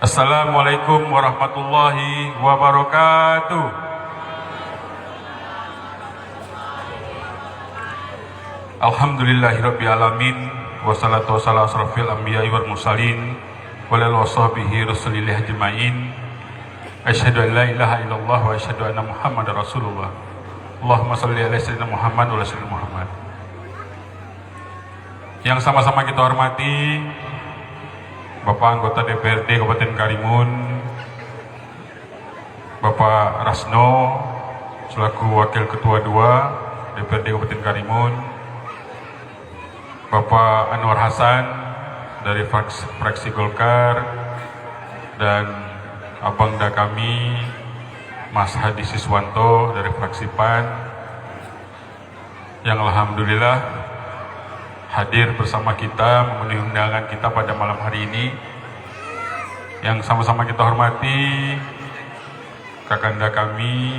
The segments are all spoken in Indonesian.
Assalamualaikum warahmatullahi wabarakatuh. Alhamdulillahirabbil alamin wassalatu wassalamu asrofil anbiya'i wal mursalin wa ala washabihi rasulillah ajmain. Asyhadu an la ilaha illallah wa asyhadu anna Muhammadar Rasulullah. Allahumma shalli ala sayyidina Muhammad wa ala sayyidina Muhammad. Yang sama-sama kita hormati Bapak anggota DPRD Kabupaten Karimun, Bapak Rasno selaku Wakil Ketua 2 DPRD Kabupaten Karimun, Bapak Anwar Hasan dari fraksi Golkar, dan abangda kami Mas Hadi Siswanto dari fraksi PAN yang alhamdulillah hadir bersama kita memenuhi undangan kita pada malam hari ini. Yang sama-sama kita hormati kakanda kami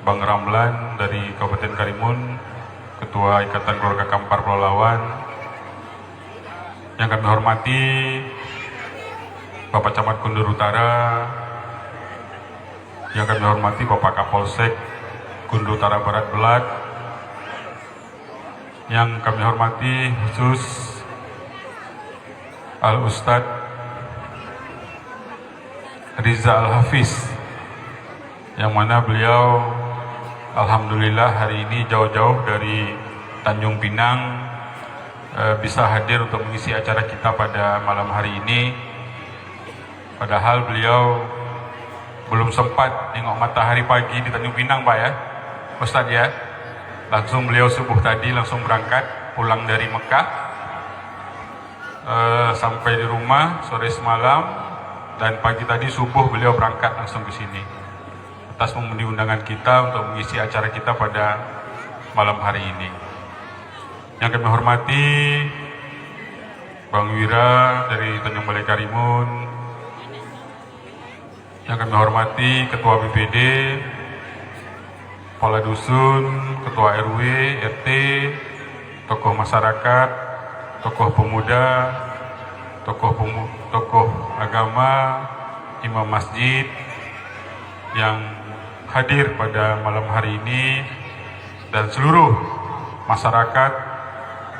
Bang Ramlan dari Kabupaten Karimun, Ketua Ikatan Keluarga Kampar Pulau Lawan. Yang kami hormati Bapak Camat Kundur Utara. Yang kami hormati Bapak Kapolsek Kundur Utara Barat Belak. Yang kami hormati khusus Al-Ustadz Riza Al-Hafiz, yang mana beliau alhamdulillah hari ini jauh-jauh dari Tanjung Pinang bisa hadir untuk mengisi acara kita pada malam hari ini. Padahal beliau belum sempat nengok matahari pagi di Tanjung Pinang, Pak ya, Ustadz ya. Langsung beliau subuh tadi langsung berangkat pulang dari Mekah, sampai di rumah sore semalam, dan pagi tadi subuh beliau berangkat langsung ke sini atas memenuhi undangan kita untuk mengisi acara kita pada malam hari ini. Yang kami hormati Bang Wira dari Tanjung Balai Karimun, yang kami hormati Ketua BPD, Kepala Dusun, Ketua RW, RT, tokoh masyarakat, tokoh pemuda, tokoh agama, imam masjid yang hadir pada malam hari ini, dan seluruh masyarakat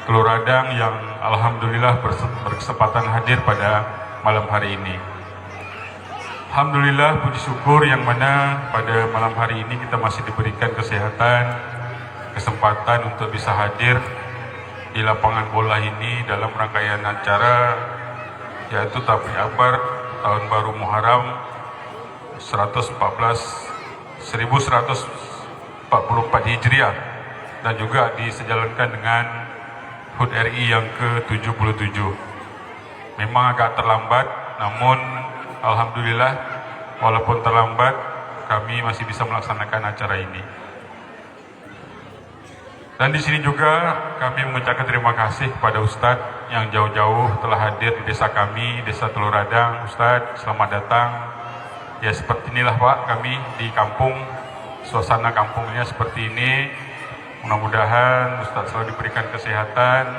Telur Adang yang alhamdulillah berkesempatan hadir pada malam hari ini. Alhamdulillah, puji syukur yang mana pada malam hari ini kita masih diberikan kesehatan, kesempatan untuk bisa hadir di lapangan bola ini dalam rangkaian acara yaitu Tabligh Akbar Tahun Baru Muharram 1444 Hijriah, dan juga disejalankan dengan HUT RI yang ke-77. Memang agak terlambat, namun alhamdulillah, walaupun terlambat, kami masih bisa melaksanakan acara ini. Dan di sini juga kami mengucapkan terima kasih kepada Ustadz yang jauh-jauh telah hadir di desa kami, Desa Telur Adang. Ustadz, selamat datang. Ya, seperti inilah Pak, kami di kampung, suasana kampungnya seperti ini. Mudah-mudahan Ustadz selalu diberikan kesehatan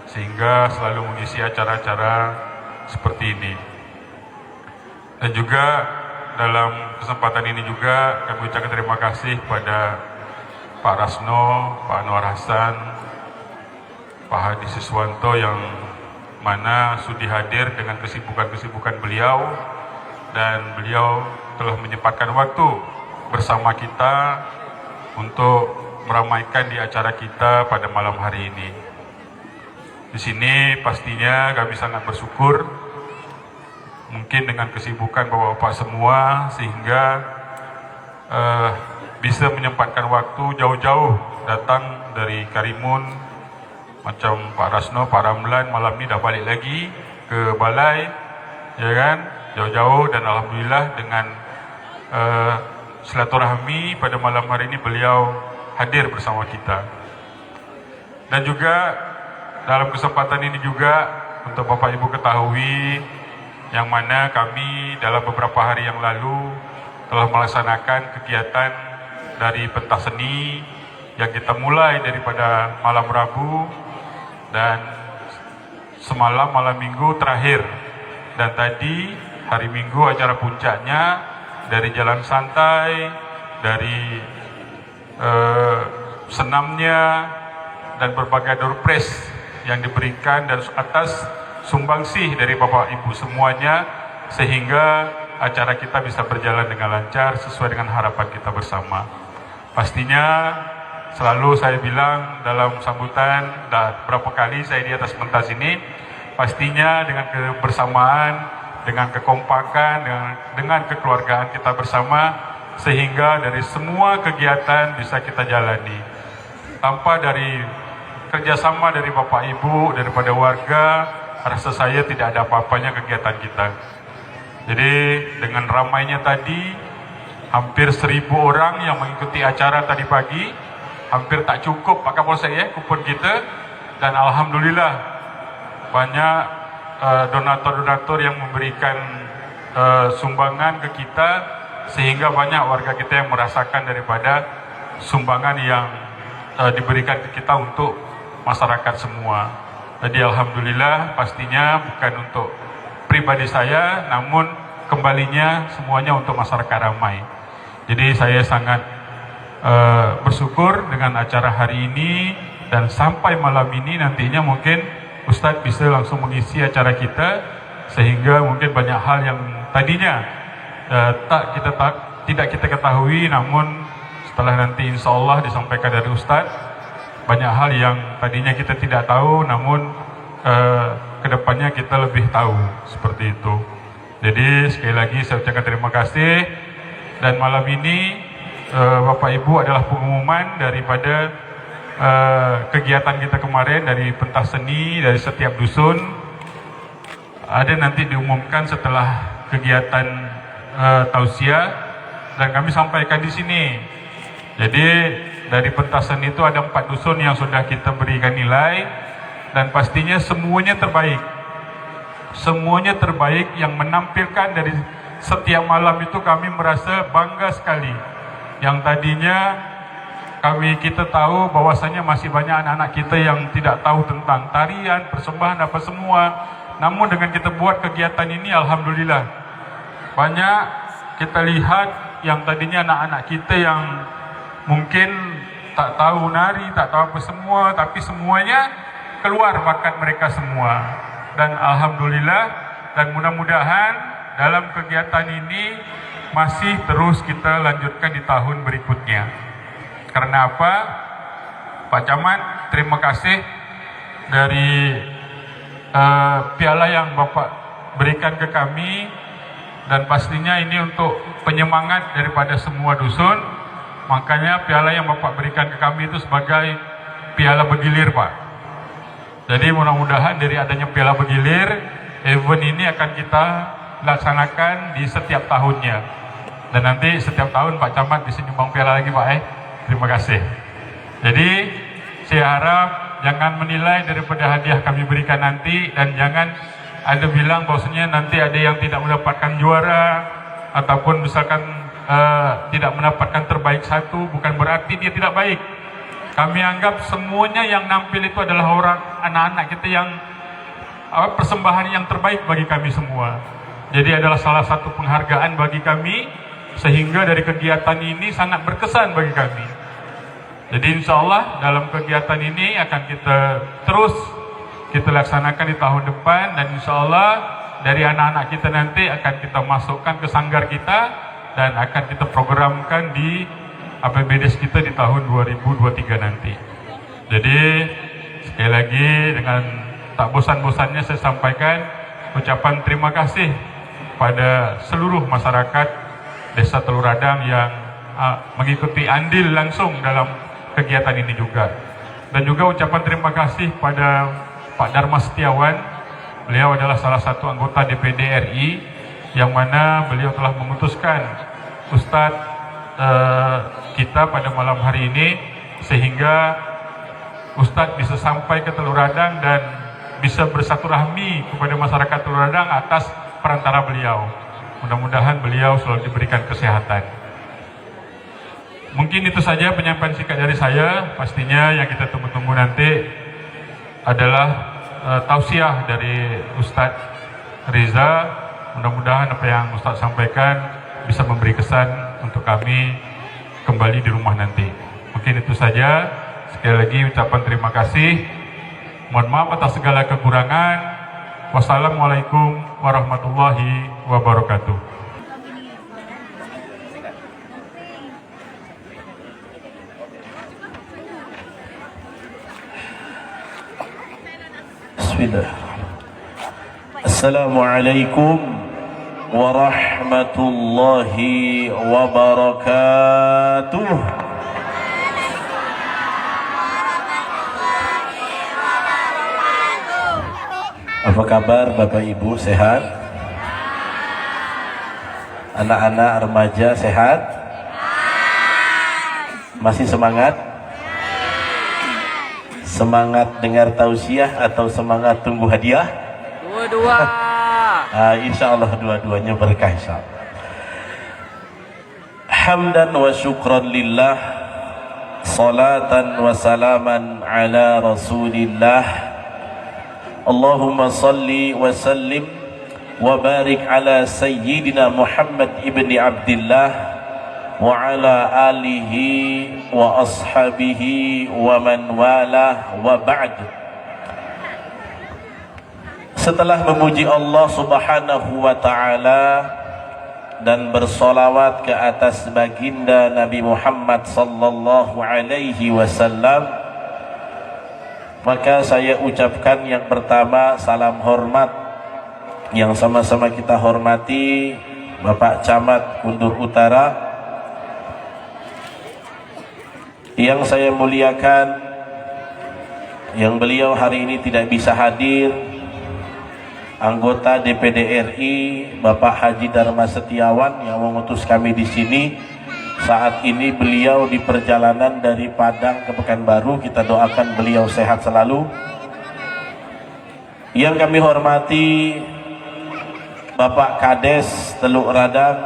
sehingga selalu mengisi acara-acara seperti ini. Dan juga dalam kesempatan ini juga kami ucapkan terima kasih kepada Pak Rasno, Pak Anwar Hasan, Pak Hadi Siswanto yang mana sudi hadir dengan kesibukan-kesibukan beliau, dan beliau telah menyempatkan waktu bersama kita untuk meramaikan di acara kita pada malam hari ini. Di sini pastinya kami sangat bersyukur, mungkin dengan kesibukan bapak-bapak semua, sehingga bisa menyempatkan waktu jauh-jauh datang dari Karimun, macam Pak Rasno, Pak Ramlan malam ini dah balik lagi ke balai, ya kan, jauh-jauh, dan alhamdulillah dengan silaturahmi pada malam hari ini beliau hadir bersama kita. Dan juga dalam kesempatan ini juga untuk Bapak Ibu ketahui, yang mana kami dalam beberapa hari yang lalu telah melaksanakan kegiatan dari pentas seni yang kita mulai daripada malam Rabu dan semalam malam Minggu terakhir, dan tadi hari Minggu acara puncaknya dari jalan santai, dari senamnya, dan berbagai door prize yang diberikan dan atas sumbangsih dari Bapak Ibu semuanya, sehingga acara kita bisa berjalan dengan lancar sesuai dengan harapan kita bersama. Pastinya selalu saya bilang dalam sambutan, dan berapa kali saya di atas pentas ini, pastinya dengan kebersamaan, dengan kekompakan, dengan kekeluargaan kita bersama, sehingga dari semua kegiatan bisa kita jalani. Tanpa dari kerjasama dari Bapak Ibu, daripada warga, rasa saya tidak ada apa-apanya kegiatan kita. Jadi dengan ramainya tadi, hampir 1.000 orang yang mengikuti acara tadi pagi, hampir tak cukup Pak Kapolsek ya kupon kita, dan alhamdulillah banyak donatur-donatur yang memberikan sumbangan ke kita, sehingga banyak warga kita yang merasakan daripada sumbangan yang diberikan ke kita untuk masyarakat semua. Jadi alhamdulillah, pastinya bukan untuk pribadi saya, namun kembalinya semuanya untuk masyarakat ramai. Jadi saya sangat bersyukur dengan acara hari ini, dan sampai malam ini nantinya mungkin Ustadz bisa langsung mengisi acara kita, sehingga mungkin banyak hal yang tadinya tidak kita ketahui, namun setelah nanti insya Allah disampaikan dari Ustadz, banyak hal yang tadinya kita tidak tahu, namun kedepannya kita lebih tahu, seperti itu. Jadi sekali lagi saya ucapkan terima kasih, dan malam ini Bapak Ibu adalah pengumuman daripada kegiatan kita kemarin dari pentas seni dari setiap dusun. Ada nanti diumumkan setelah kegiatan tausiah, dan kami sampaikan di sini. Jadi dari pentas seni itu ada 4 dusun yang sudah kita berikan nilai, dan pastinya semuanya terbaik. Semuanya terbaik yang menampilkan dari setiap malam itu, kami merasa bangga sekali. Yang tadinya kita tahu bahwasanya masih banyak anak-anak kita yang tidak tahu tentang tarian, persembahan, apa semua. Namun dengan kita buat kegiatan ini, alhamdulillah banyak kita lihat yang tadinya anak-anak kita yang mungkin tak tahu nari, tak tahu apa semua, tapi semuanya keluar bakat mereka semua. Dan alhamdulillah, dan mudah-mudahan dalam kegiatan ini masih terus kita lanjutkan di tahun berikutnya. Karena apa? Pak Camat, terima kasih dari piala yang Bapak berikan ke kami, dan pastinya ini untuk penyemangat daripada semua dusun. Makanya piala yang Bapak berikan ke kami itu sebagai piala bergilir, Pak. Jadi mudah-mudahan dari adanya piala bergilir, event ini akan kita laksanakan di setiap tahunnya. Dan nanti setiap tahun Pak Camat bisa nyumbang piala lagi, Pak. Terima kasih. Jadi saya harap jangan menilai daripada hadiah kami berikan nanti, dan jangan ada bilang bahwasanya nanti ada yang tidak mendapatkan juara, ataupun misalkan tidak mendapatkan terbaik satu, bukan berarti dia tidak baik. Kami anggap semuanya yang nampil itu adalah orang anak-anak kita yang persembahan yang terbaik bagi kami semua. Jadi adalah salah satu penghargaan bagi kami, sehingga dari kegiatan ini sangat berkesan bagi kami. Jadi insya Allah dalam kegiatan ini akan kita terus kita laksanakan di tahun depan, dan insya Allah dari anak-anak kita nanti akan kita masukkan ke sanggar kita, dan akan kita programkan di APBDes kita di tahun 2023 nanti. Jadi sekali lagi dengan tak bosan-bosannya saya sampaikan ucapan terima kasih pada seluruh masyarakat Desa Telur Radang yang mengikuti andil langsung dalam kegiatan ini juga. Dan juga ucapan terima kasih pada Pak Dharma Setiawan. Beliau adalah salah satu anggota DPD RI, yang mana beliau telah memutuskan Ustadz kita pada malam hari ini, sehingga Ustadz bisa sampai ke Telur Radang dan bisa bersatu-rahmi kepada masyarakat Telur Radang atas perantara beliau. Mudah-mudahan beliau selalu diberikan kesehatan. Mungkin itu saja penyampaian singkat dari saya. Pastinya yang kita tunggu-tunggu nanti adalah tausiah dari Ustadz Riza, mudah-mudahan apa yang Ustaz sampaikan bisa memberi kesan untuk kami kembali di rumah nanti. Mungkin itu saja. Sekali lagi ucapan terima kasih. Mohon maaf atas segala kekurangan. Wassalamualaikum warahmatullahi wabarakatuh. Bismillah. Assalamualaikum warahmatullahi wabarakatuh. Apa kabar Bapak Ibu, sehat? Anak-anak remaja sehat? Masih semangat? Semangat dengar tausiah atau semangat tunggu hadiah? Dua-dua. Insya Allah dua-duanya berkah insya Allah. Hamdan wa syukran lillah, salatan wa salaman ala rasulillah. Allahumma salli wa sallim wa barik ala sayyidina Muhammad ibni Abdillah wa ala alihi wa ashabihi wa man walah wa ba'd. Setelah memuji Allah subhanahu wa ta'ala dan bersolawat ke atas baginda Nabi Muhammad sallallahu alaihi wasallam, maka saya ucapkan yang pertama salam hormat yang sama-sama kita hormati Bapak Camat Kundur Utara, yang saya muliakan, yang beliau hari ini tidak bisa hadir, anggota DPD RI Bapak Haji Dharma Setiawan yang mengutus kami di sini. Saat ini beliau di perjalanan dari Padang ke Pekanbaru. Kita doakan beliau sehat selalu. Yang kami hormati Bapak Kades Teluk Radang,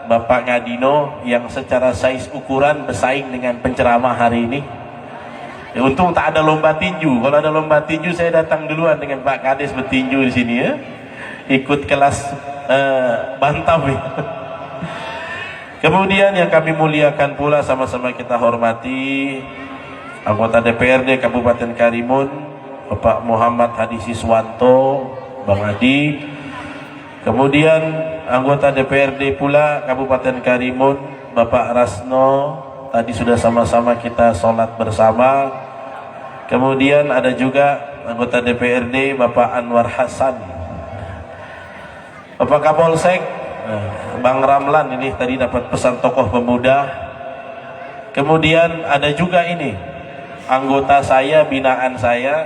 Bapak Ngadino, yang secara size ukuran bersaing dengan penceramah hari ini. Untung tak ada lomba tinju. Kalau ada lomba tinju saya datang duluan dengan Pak Kades bertinju di sini ya. Ikut kelas bantam ya. Kemudian yang kami muliakan pula, sama-sama kita hormati anggota DPRD Kabupaten Karimun Bapak Muhammad Hadi Siswanto, Bang Adi. Kemudian anggota DPRD pula Kabupaten Karimun Bapak Rasno, tadi sudah sama-sama kita sholat bersama. Kemudian ada juga anggota DPRD Bapak Anwar Hasan, Bapak Kapolsek Bang Ramlan, ini tadi dapat pesan tokoh pemuda. Kemudian ada juga ini anggota saya, binaan saya,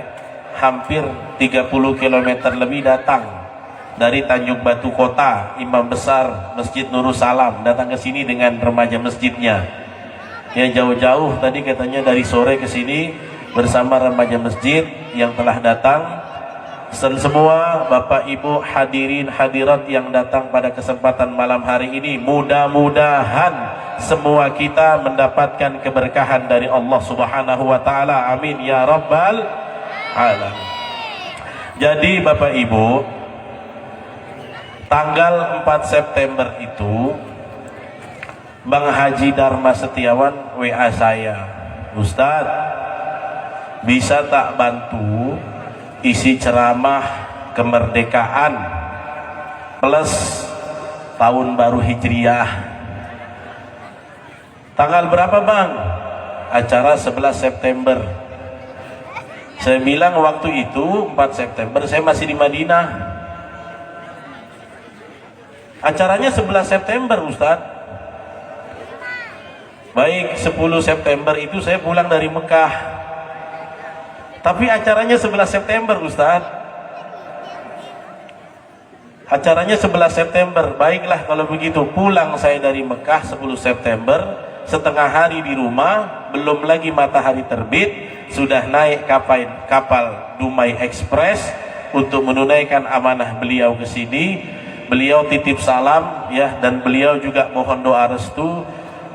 hampir 30 km lebih datang dari Tanjung Batu Kota, Imam Besar Masjid Nurul Salam, datang ke sini dengan remaja masjidnya. Ya, jauh-jauh tadi katanya dari sore ke sini bersama remaja masjid yang telah datang. Dan semua Bapak Ibu hadirin hadirat yang datang pada kesempatan malam hari ini, mudah-mudahan semua kita mendapatkan keberkahan dari Allah Subhanahu wa taala. Amin ya rabbal alamin. Jadi Bapak Ibu, tanggal 4 September itu Bang Haji Dharma Setiawan WA saya, Ustadz, bisa tak bantu isi ceramah kemerdekaan plus tahun baru Hijriah. Tanggal berapa Bang? Acara 11 September. Saya bilang waktu itu 4 September saya masih di Madinah. Acaranya 11 September Ustadz. Baik, 10 September itu saya pulang dari Mekah. Tapi acaranya 11 September Ustaz. Acaranya 11 September. Baiklah kalau begitu, pulang saya dari Mekah 10 September, setengah hari di rumah, belum lagi matahari terbit, sudah naik kapal Dumai Express untuk menunaikan amanah beliau ke sini. Beliau titip salam ya, dan beliau juga mohon doa restu.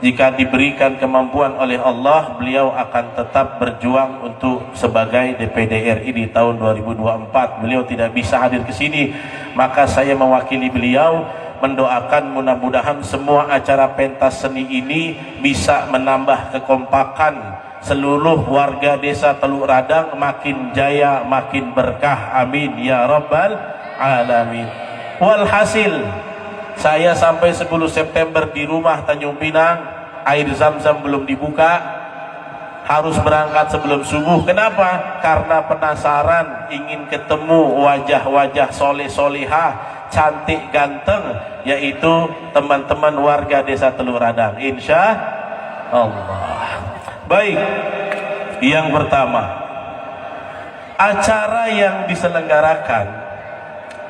jika diberikan kemampuan oleh Allah, beliau akan tetap berjuang untuk sebagai DPD RI di tahun 2024. Beliau tidak bisa hadir ke sini, maka saya mewakili beliau mendoakan mudah-mudahan semua acara pentas seni ini bisa menambah kekompakan seluruh warga desa Teluk Radang, makin jaya, makin berkah. Amin ya rabbal alamin. Walhasil, saya sampai 10 September di rumah Tanjung Pinang, air zam-zam belum dibuka, harus berangkat sebelum subuh. Kenapa? Karena penasaran, ingin ketemu wajah-wajah soleh-solehah, cantik ganteng, yaitu teman-teman warga desa Teluk Radang, insya Allah. Baik, yang pertama, acara yang diselenggarakan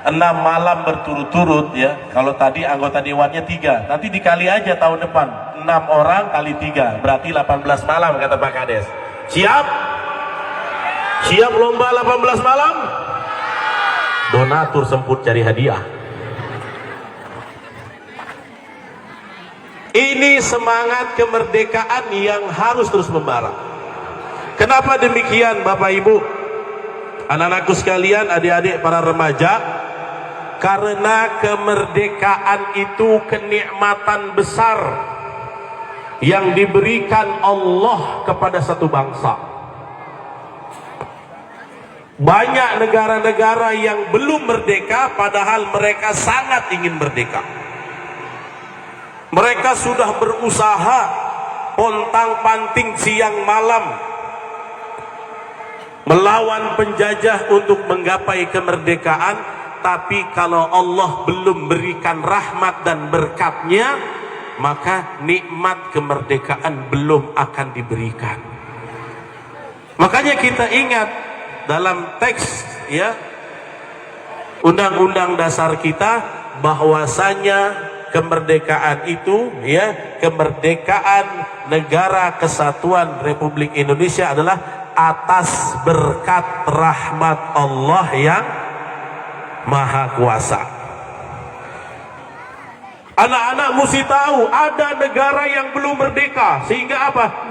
6 malam berturut-turut ya. Kalau tadi anggota dewannya 3, nanti dikali aja tahun depan 6 orang kali 3, berarti 18 malam kata Pak Kades. Siap? Siap lomba 18 malam? Donatur semput cari hadiah. Ini semangat kemerdekaan yang harus terus membara. Kenapa demikian Bapak Ibu? Anak-anakku sekalian, adik-adik, para remaja, karena kemerdekaan itu kenikmatan besar yang diberikan Allah kepada satu bangsa. Banyak negara-negara yang belum merdeka padahal mereka sangat ingin merdeka. Mereka sudah berusaha pontang-panting siang malam melawan penjajah untuk menggapai kemerdekaan. Tapi kalau Allah belum berikan rahmat dan berkatnya, maka nikmat kemerdekaan belum akan diberikan. Makanya kita ingat dalam teks ya Undang-Undang Dasar kita, bahwasanya kemerdekaan itu ya, kemerdekaan Negara Kesatuan Republik Indonesia adalah atas berkat rahmat Allah yang Maha Kuasa. Anak-anak mesti tahu ada negara yang belum merdeka, sehingga apa?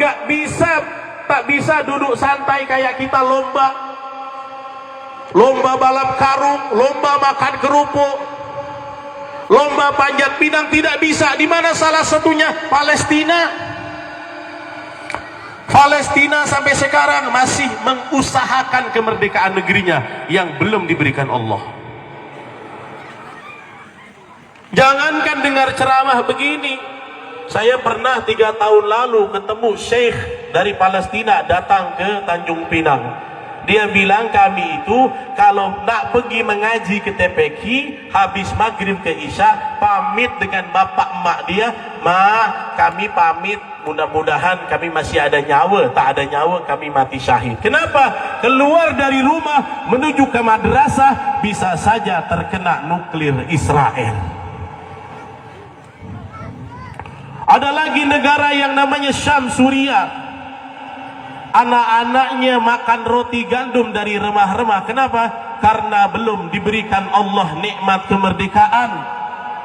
Tak bisa duduk santai kayak kita lomba balap karung, lomba makan kerupuk, lomba panjat pinang, tidak bisa. Di mana salah satunya? Palestina sampai sekarang masih mengusahakan kemerdekaan negerinya yang belum diberikan Allah. Jangankan dengar ceramah begini, saya pernah 3 tahun lalu ketemu Syekh dari Palestina datang ke Tanjung Pinang. Dia bilang, kami itu kalau nak pergi mengaji ke TPQ, habis maghrib ke Isya, pamit dengan bapak emak dia, kami pamit, mudah-mudahan kami masih ada nyawa. Tak ada nyawa, kami mati syahid. Kenapa? Keluar dari rumah menuju ke madrasah bisa saja terkena nuklir Israel. Ada lagi negara yang namanya Syam, Suriah. Anak-anaknya makan roti gandum dari remah-remah. Kenapa? Karena belum diberikan Allah nikmat kemerdekaan.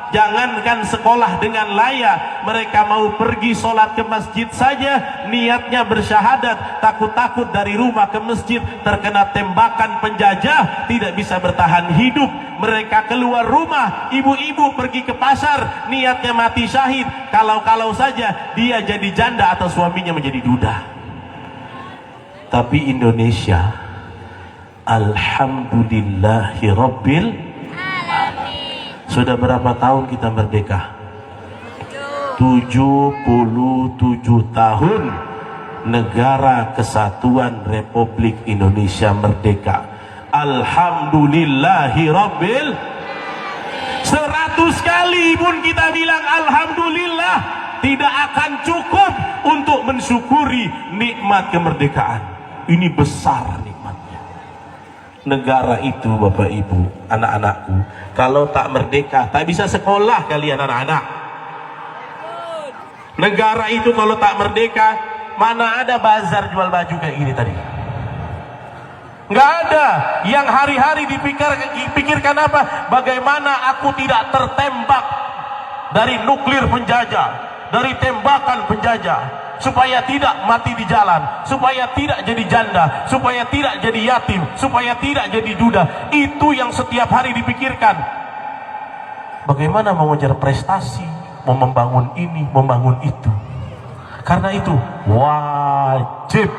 Jangankan sekolah dengan layak, mereka mau pergi sholat ke masjid saja, niatnya bersyahadat, takut-takut dari rumah ke masjid terkena tembakan penjajah, tidak bisa bertahan hidup. Mereka keluar rumah, ibu-ibu pergi ke pasar, niatnya mati syahid, kalau-kalau saja dia jadi janda atau suaminya menjadi duda. Tapi Indonesia, alhamdulillahirabbil. Sudah berapa tahun kita merdeka? 77 tahun Negara Kesatuan Republik Indonesia merdeka. Alhamdulillahirabbil. 100 kali pun kita bilang alhamdulillah, tidak akan cukup untuk mensyukuri nikmat kemerdekaan. Ini besar nikmatnya. Negara itu, Bapak Ibu, anak-anakku, kalau tak merdeka, tak bisa sekolah kalian anak-anak. Negara itu kalau tak merdeka, mana ada bazar jual baju kayak gini tadi? Nggak ada. Yang hari-hari dipikirkan apa? Bagaimana aku tidak tertembak dari nuklir penjajah, dari tembakan penjajah, supaya tidak mati di jalan, supaya tidak jadi janda, supaya tidak jadi yatim, supaya tidak jadi duda. Itu yang setiap hari dipikirkan. Bagaimana mengejar prestasi, mau membangun ini, membangun itu. Karena itu wajib,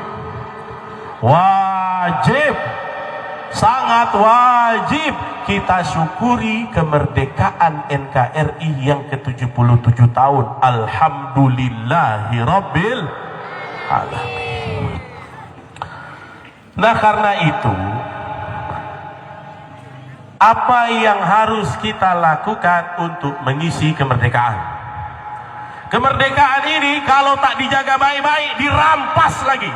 sangat wajib kita syukuri kemerdekaan NKRI yang ke-77 tahun. Alhamdulillahirabbil alamin. Nah, karena itu apa yang harus kita lakukan untuk mengisi kemerdekaan? Kemerdekaan ini kalau tak dijaga baik-baik, dirampas lagi.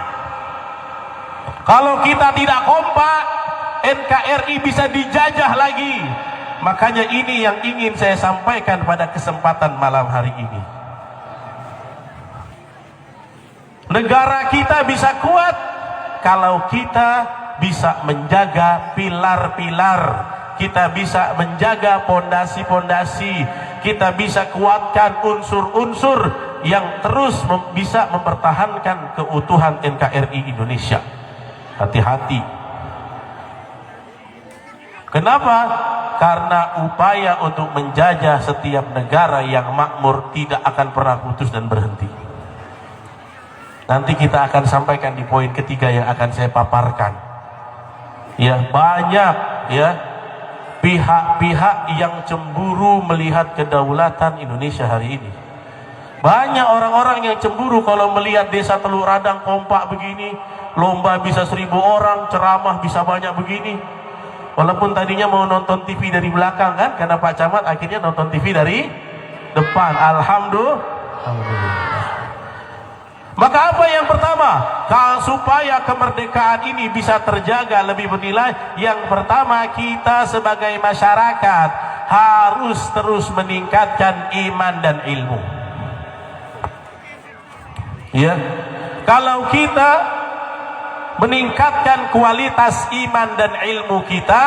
Kalau kita tidak kompak, NKRI bisa dijajah lagi. Makanya ini yang ingin saya sampaikan pada kesempatan malam hari ini. Negara kita bisa kuat kalau kita bisa menjaga pilar-pilar, kita bisa menjaga pondasi-pondasi, kita bisa kuatkan unsur-unsur yang terus bisa mempertahankan keutuhan NKRI Indonesia. Hati-hati. Kenapa? Karena upaya untuk menjajah setiap negara yang makmur tidak akan pernah putus dan berhenti. Nanti kita akan sampaikan di poin ketiga yang akan saya paparkan. Ya, banyak ya pihak-pihak yang cemburu melihat kedaulatan Indonesia hari ini. Banyak orang-orang yang cemburu kalau melihat desa Teluk Radang kompak begini, lomba bisa 1000 orang, ceramah bisa banyak begini. Walaupun tadinya mau nonton TV dari belakang kan, karena Pak Camat akhirnya nonton TV dari depan. Alhamdulillah. Maka apa yang pertama, supaya kemerdekaan ini bisa terjaga lebih bernilai, yang pertama kita sebagai masyarakat harus terus meningkatkan iman dan ilmu. Ya, kalau kita meningkatkan kualitas iman dan ilmu kita,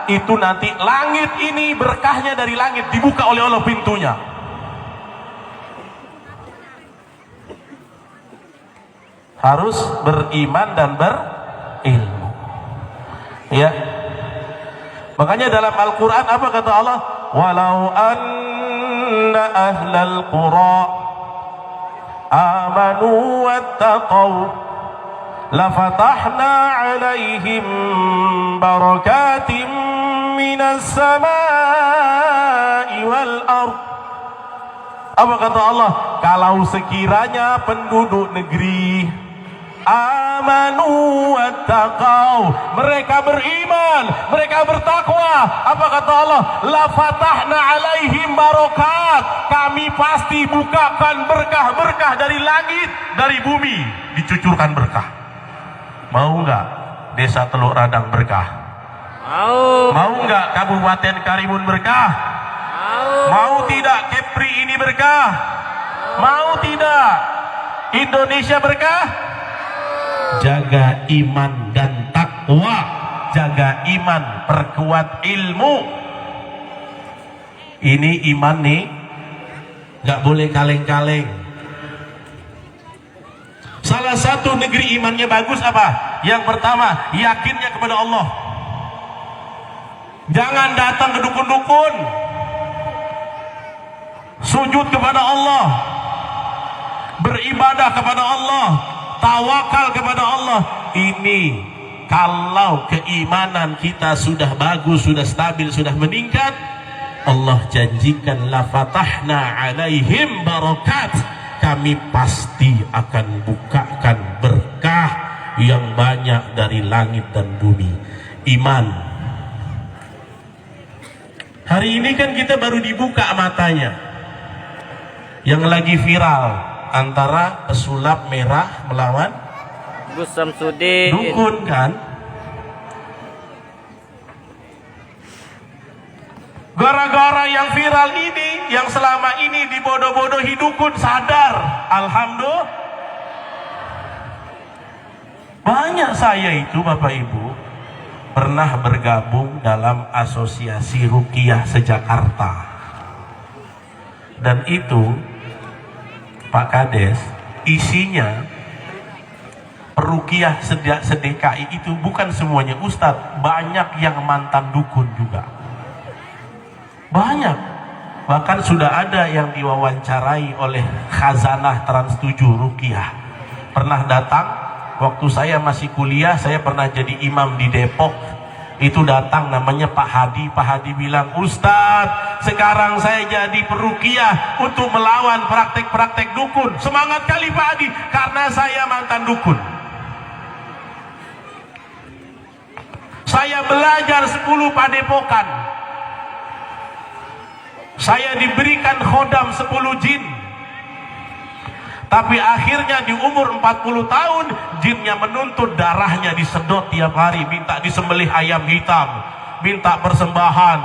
itu nanti langit ini berkahnya dari langit dibuka oleh Allah pintunya. Harus beriman dan berilmu. Ya. Makanya dalam Al-Qur'an apa kata Allah? Walau anna ahlal qura amanu wattaqau lafatahna 'alaihim barakatim minas samai wal ardh. Apa kata Allah? Kalau sekiranya penduduk negeri amanu wattaqau, mereka beriman, mereka bertakwa, apa kata Allah? La fatahna alaihim barakat, kami pasti bukakan berkah-berkah dari langit, dari bumi, dicucurkan berkah. Mau enggak desa Teluk Radang berkah? Mau enggak Kabupaten Karimun berkah? Mau tidak Kepri ini berkah? Mau tidak Indonesia berkah? Jaga iman dan takwa, jaga iman, perkuat ilmu. Ini iman nih, gak boleh kaleng-kaleng. Salah satu negeri imannya bagus apa? Yang pertama, yakinnya kepada Allah. Jangan datang ke dukun-dukun, sujud kepada Allah, beribadah kepada Allah, tawakal kepada Allah. Ini kalau keimanan kita sudah bagus, sudah stabil, sudah meningkat, Allah janjikan la fatahna alaihim barakat, kami pasti akan bukakan berkah yang banyak dari langit dan bumi. Iman. Hari ini kan kita baru dibuka matanya. Yang lagi viral antara pesulap merah melawan Gus Samsudin, dukun kan. Gara-gara yang viral ini, yang selama ini dibodoh-bodohi dukun, sadar. Alhamdulillah. Banyak saya itu Bapak Ibu pernah bergabung dalam asosiasi Ruqyah se-Jakarta. Dan itu Pak Kades, isinya perukiah sedekai itu bukan semuanya ustadz, banyak yang mantan dukun juga, banyak. Bahkan sudah ada yang diwawancarai oleh Khazanah Trans 7 Rukiah, pernah datang waktu saya masih kuliah. Saya pernah jadi imam di Depok. Itu datang namanya Pak Hadi. Pak Hadi bilang, Ustadz, sekarang saya jadi perukiah untuk melawan praktek-praktek dukun. Semangat kali Pak Hadi, karena saya mantan dukun. Saya belajar 10 padepokan. Saya diberikan khodam 10 jin. Tapi akhirnya di umur 40 tahun, jinnya menuntut, darahnya disedot tiap hari, minta disembelih ayam hitam, minta persembahan,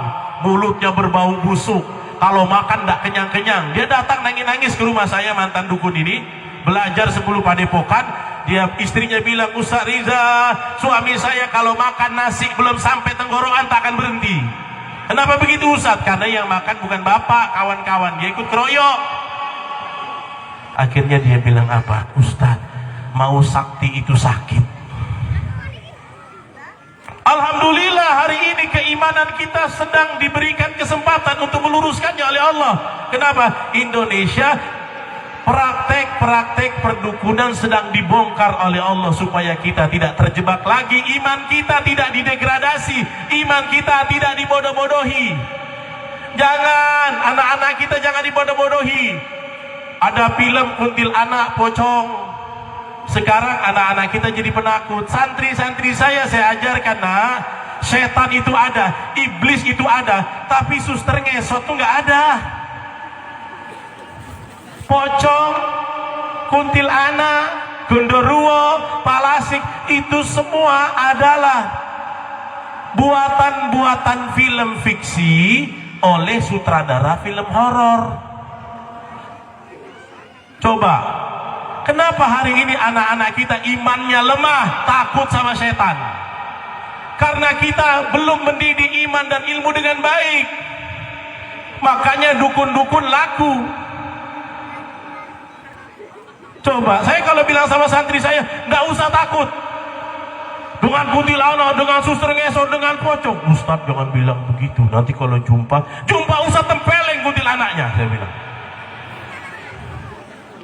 mulutnya berbau busuk, kalau makan tidak kenyang-kenyang. Dia datang nangis-nangis ke rumah saya, mantan dukun ini, belajar 10 padepokan. Dia, istrinya bilang, Ustaz Riza, suami saya kalau makan nasi belum sampai tenggorokan tak akan berhenti. Kenapa begitu Ustaz? Karena yang makan bukan bapak, kawan-kawan, dia ikut keroyok. Akhirnya dia bilang apa? Ustaz, mau sakti itu sakit. Alhamdulillah hari ini keimanan kita sedang diberikan kesempatan untuk meluruskannya oleh Allah. Kenapa? Indonesia praktek-praktek perdukunan sedang dibongkar oleh Allah supaya kita tidak terjebak lagi, iman kita tidak didegradasi, iman kita tidak dibodoh-bodohi. Jangan, anak-anak kita jangan dibodoh-bodohi. Ada film kuntilanak pocong. Sekarang anak-anak kita jadi penakut. Santri-santri saya ajarkan, nah, setan itu ada, iblis itu ada, tapi suster ngesot tuh nggak ada. Pocong, kuntilanak, gondoruo, palasik, itu semua adalah buatan-buatan film fiksi oleh sutradara film horor. Coba, kenapa hari ini anak-anak kita imannya lemah, takut sama setan? Karena kita belum mendidik iman dan ilmu dengan baik. Makanya dukun-dukun laku. Coba, saya kalau bilang sama santri saya, nggak usah takut dengan kuntilanak, dengan suster ngesot, dengan pocong. Ustaz jangan bilang begitu, nanti kalau jumpa Ustaz tempeleng kuntilanaknya, saya bilang.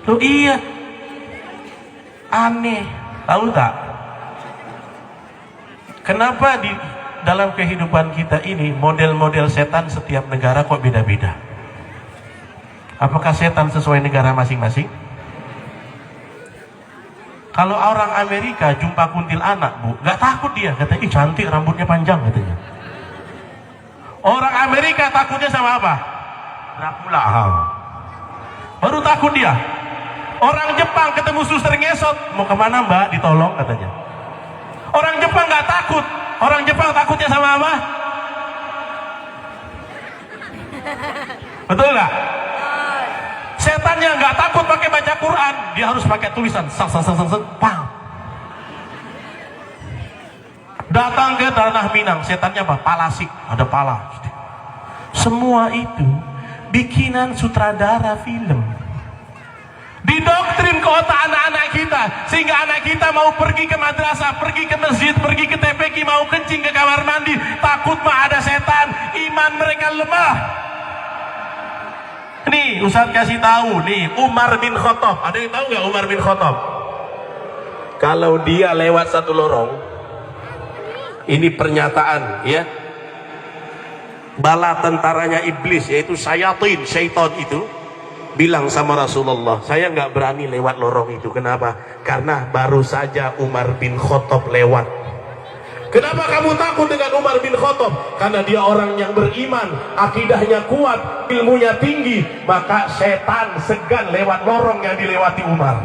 Loh iya, aneh, tahu tak? Kenapa di dalam kehidupan kita ini model-model setan setiap negara kok beda-beda? Apakah setan sesuai negara masing-masing? Kalau orang Amerika jumpa kuntilanak, Bu, nggak takut dia, katanya, ih cantik, rambutnya panjang, katanya. Orang Amerika takutnya sama apa? Dracula. Baru takut dia. Orang Jepang ketemu suster ngesot, mau kemana Mbak? Ditolong katanya. Orang Jepang nggak takut. Orang Jepang takutnya sama apa? Betul nggak? Setannya nggak takut pakai baca Quran, dia harus pakai tulisan, pang. Datang ke tanah Minang, setannya apa? Palasik, ada pala. Semua itu bikinan sutradara film. Didoktrin ke otak anak-anak kita, sehingga anak kita mau pergi ke madrasah, pergi ke masjid, pergi ke TPQ, mau kencing ke kamar mandi, takut mah ada setan, iman mereka lemah. Nih Ustaz kasih tahu nih, Umar bin Khattab, ada yang tahu nggak Umar bin Khattab? Kalau dia lewat satu lorong, ini pernyataan ya, bala tentaranya iblis, yaitu syayatin, syaitan itu bilang sama Rasulullah, saya nggak berani lewat lorong itu. Kenapa? Karena baru saja Umar bin Khattab lewat. Kenapa kamu takut dengan Umar bin Khattab? Karena dia orang yang beriman, akidahnya kuat, ilmunya tinggi, maka setan segan lewat lorong yang dilewati Umar.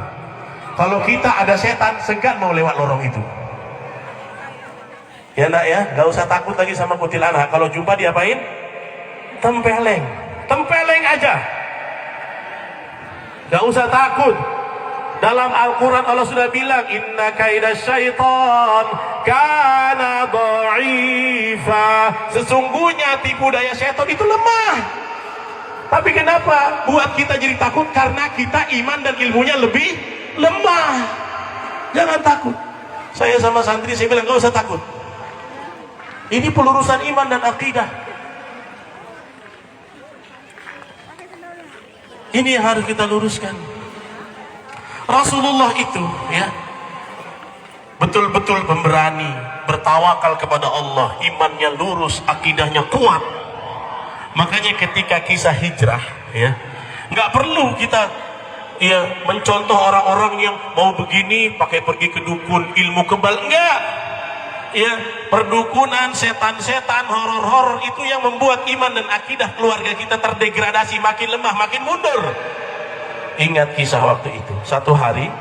Kalau kita ada setan, segan mau lewat lorong itu. Ya nak ya, nggak usah takut lagi sama kuntilanak. Kalau jumpa diapain? Tempeleng, tempeleng aja. Gak usah takut. Dalam Al-Quran Allah sudah bilang, inna kaida syaitan kana dha'ifa. Sesungguhnya tipu daya syaitan itu lemah. Tapi Tapi kenapa buat kita jadi takut? Karena kita iman dan ilmunya lebih lemah. Jangan takut. Saya sama santri saya bilang gak usah takut. Ini pelurusan iman dan akidah. Ini yang harus kita luruskan. Rasulullah itu ya betul-betul pemberani, bertawakal kepada Allah, imannya lurus, akidahnya kuat. Makanya ketika kisah hijrah ya, nggak perlu kita ya mencontoh orang-orang yang mau begini pakai pergi ke dukun, ilmu kebal, enggak. Ya, perdukunan, setan-setan, horor-horor itu yang membuat iman dan akidah keluarga kita terdegradasi, makin lemah, makin mundur. Ingat kisah waktu itu. Satu hari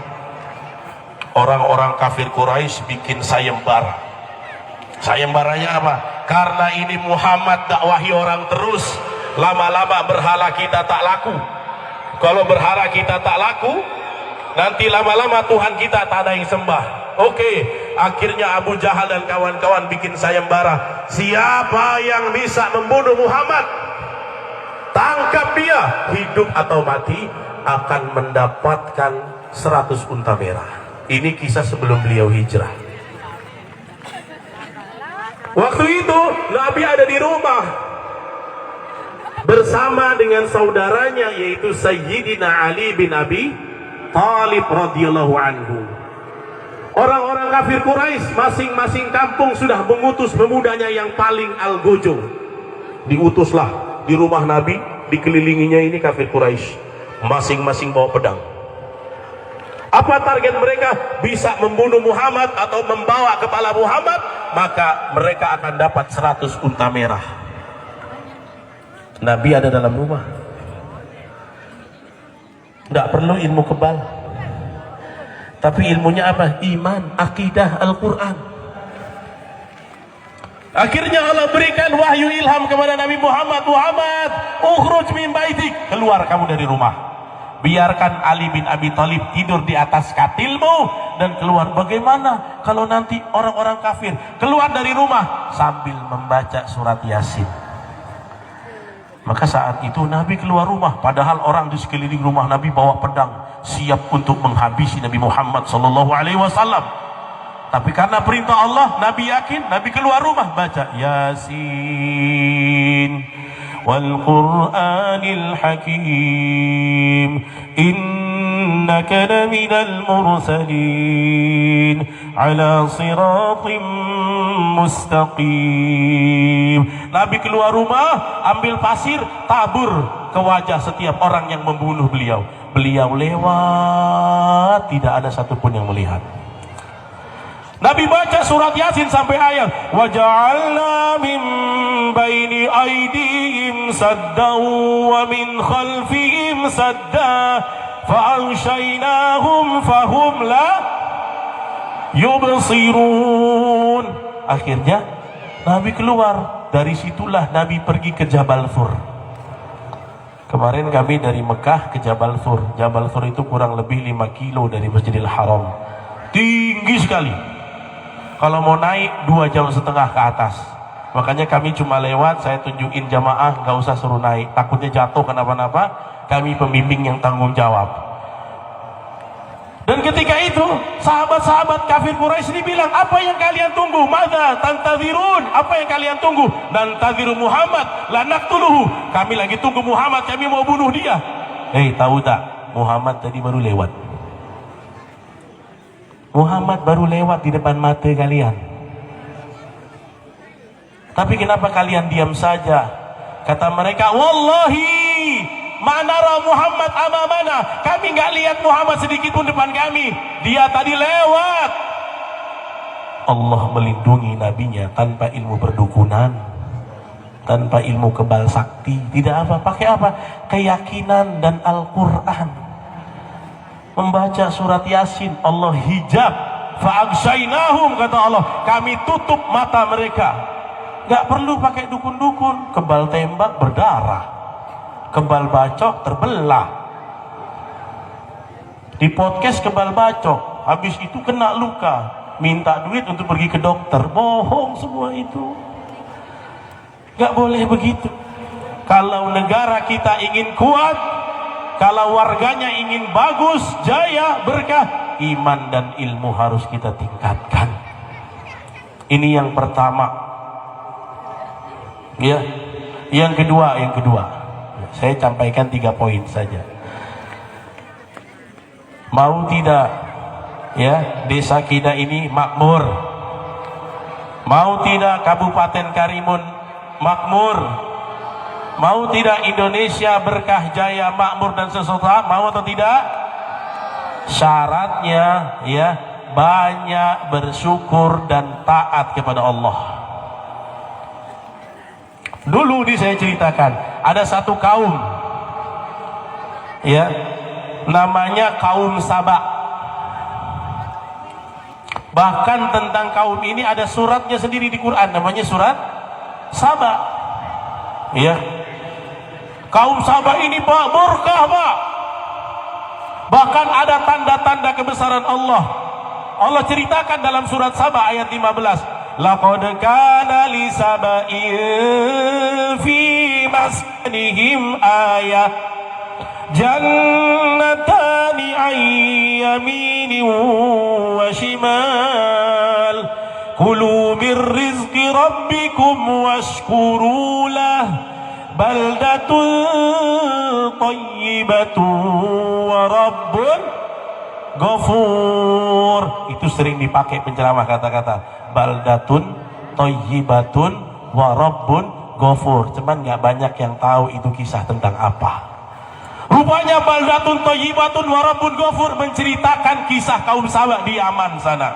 orang-orang kafir Quraisy bikin sayembara. Sayembaranya apa? Karena ini Muhammad dakwahi orang terus, lama-lama berhala kita tak laku. Kalau berhala kita tak laku, nanti lama-lama Tuhan kita tak ada yang sembah. Oke, akhirnya Abu Jahal dan kawan-kawan bikin sayembara. Siapa yang bisa membunuh Muhammad, tangkap dia, hidup atau mati, akan mendapatkan 100 unta merah. Ini kisah sebelum beliau hijrah. Waktu itu Nabi ada di rumah bersama dengan saudaranya, yaitu Sayyidina Ali bin Abi Thalib radhiyallahu anhu. Orang-orang kafir Quraisy masing-masing kampung sudah mengutus pemudanya yang paling algojo. Diutuslah di rumah Nabi, dikelilinginya ini kafir Quraisy, masing-masing bawa pedang. Apa target mereka? Bisa membunuh Muhammad atau membawa kepala Muhammad, maka mereka akan dapat 100 unta merah. Nabi ada dalam rumah, tidak perlu ilmu kebal, tapi ilmunya apa? Iman, akidah, Al-Quran. Akhirnya Allah berikan wahyu ilham kepada Nabi Muhammad. Muhammad, ukhruj min baitik, keluar kamu dari rumah. Biarkan Ali bin Abi Thalib tidur di atas katilmu dan keluar. Bagaimana kalau nanti orang-orang kafir keluar dari rumah sambil membaca surat Yasin? Maka saat itu Nabi keluar rumah, padahal orang di sekeliling rumah Nabi bawa pedang, siap untuk menghabisi Nabi Muhammad SAW. Tapi karena perintah Allah, Nabi yakin, Nabi keluar rumah baca Yasin wal Qur'anil Hakim innaka laminal mursalin ala siratim mustaqim. Nabi keluar rumah, ambil pasir, tabur ke wajah setiap orang yang membunuh beliau. Beliau lewat, tidak ada satupun yang melihat. Nabi baca surat Yasin sampai ayat waja'alna min baini aydihim saddan wa min khalfihim sadda fa'anshaynahum fahum la yubsirun. Akhirnya Nabi keluar. Dari situlah Nabi pergi ke Jabal Thur. Kemarin kami dari Mekah ke Jabal Thur. Jabal Thur itu kurang lebih 5 kilo dari Masjidil Haram. Tinggi sekali. Kalau mau naik 2,5 jam ke atas. Makanya kami cuma lewat, saya tunjukin jamaah, nggak usah suruh naik, takutnya jatuh kenapa-napa. Kami pembimbing yang tanggung jawab. Dan ketika itu sahabat-sahabat kafir Quraisy ini bilang, apa yang kalian tunggu? Madza tantazirun? Apa yang kalian tunggu? Nantaziru Muhammad la naqtuluhu. Kami lagi tunggu Muhammad, kami mau bunuh dia. Tahu tak? Muhammad tadi baru lewat. Muhammad baru lewat di depan mata kalian. Tapi kenapa kalian diam saja? Kata mereka, wallahi ma'nara Muhammad amamana. Kami nggak lihat Muhammad sedikit pun depan kami. Dia tadi lewat. Allah melindungi nabinya tanpa ilmu perdukunan, tanpa ilmu kebal sakti. Tidak apa, pakai apa? Keyakinan dan Al-Quran. Membaca surat Yasin, Allah hijab, fa'agshaynahum, kata Allah, kami tutup mata mereka. Gak perlu pakai dukun-dukun. Kebal tembak berdarah, kebal bacok terbelah. Di podcast kebal bacok, habis itu kena luka, minta duit untuk pergi ke dokter. Bohong semua itu. Gak boleh begitu. Kalau negara kita ingin kuat, kalau warganya ingin bagus, jaya, berkah, iman dan ilmu harus kita tingkatkan. Ini yang pertama. Ya. Yang kedua. Saya sampaikan 3 poin saja. Mau tidak ya desa kita ini makmur? Mau tidak Kabupaten Karimun makmur? Mau tidak Indonesia berkah, jaya, makmur dan sejahtera? Mau atau tidak? Syaratnya ya banyak bersyukur dan taat kepada Allah. Dulu saya ceritakan ada satu kaum ya namanya kaum Sabak. Bahkan tentang kaum ini ada suratnya sendiri di Quran, namanya surat Sabak. Ya. Kaum Sabak ini Pak berkah Pak. Bahkan ada tanda-tanda kebesaran Allah. Allah ceritakan dalam surat Sabah ayat 15. Laqad kana li saba'in fi maskanihim ayah jannatani an yaminin wa shimal kulu min rizqi rabbikum washkuru lah baldatun tayyibatun wa rabbun ghafur. Itu sering dipakai penceramah kata-kata baldatun thayyibatun wa rabbun ghafur. Cuman nggak banyak yang tahu itu kisah tentang apa. Rupanya baldatun thayyibatun wa rabbun ghafur menceritakan kisah kaum Sabak di Yaman sana.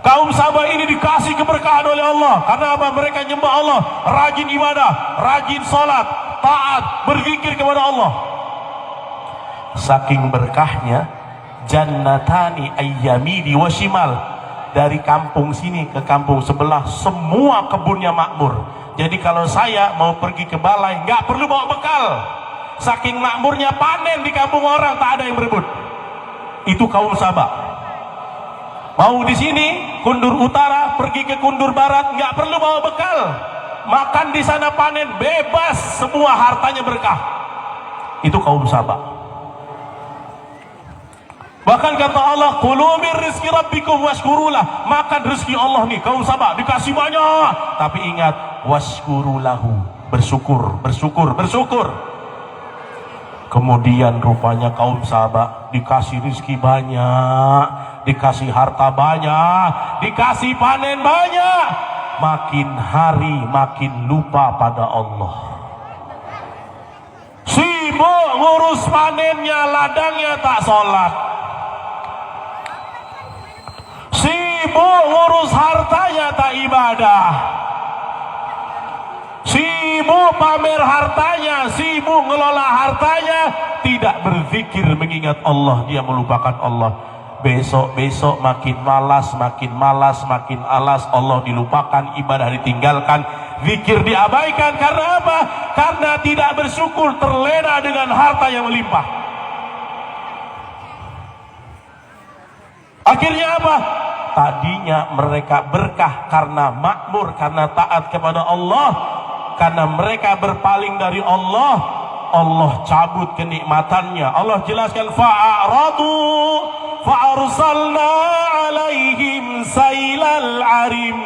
Kaum Sabak ini dikasih keberkahan oleh Allah. Karena apa? Mereka nyembah Allah, rajin ibadah, rajin sholat, taat, berzikir kepada Allah. Saking berkahnya, jannatani ayyamini wa shimal. Dari kampung sini ke kampung sebelah semua kebunnya makmur. Jadi kalau saya mau pergi ke balai nggak perlu bawa bekal. Saking makmurnya panen di kampung orang tak ada yang berebut. Itu kaum Sabak. Mau di sini Kundur Utara pergi ke Kundur Barat nggak perlu bawa bekal. Makan di sana panen bebas, semua hartanya berkah. Itu kaum Sabak. Bahkan kata Allah, kulu min rizki rabbikum washkurulah. Makan rezeki Allah nih, kaum Sabak dikasih banyak. Tapi ingat, washkurulahu, bersyukur. Kemudian rupanya kaum Sabak dikasih rezeki banyak, dikasih harta banyak, dikasih panen banyak. Makin hari makin lupa pada Allah. Sibuk ngurus panennya, ladangnya tak sholat. Sibuk ngurus hartanya tak ibadah. Sibuk pamer hartanya, sibuk ngelola hartanya, tidak berzikir mengingat Allah, dia melupakan Allah. Besok-besok makin malas, makin alas, Allah dilupakan, ibadah ditinggalkan, zikir diabaikan. Karena apa? Karena tidak bersyukur, terlena dengan harta yang melimpah. Akhirnya apa? Tadinya mereka berkah karena makmur, karena taat kepada Allah, karena mereka berpaling dari Allah, Allah cabut kenikmatannya. Allah jelaskan fa'aradu fa'arsalna alaihim sailal arim.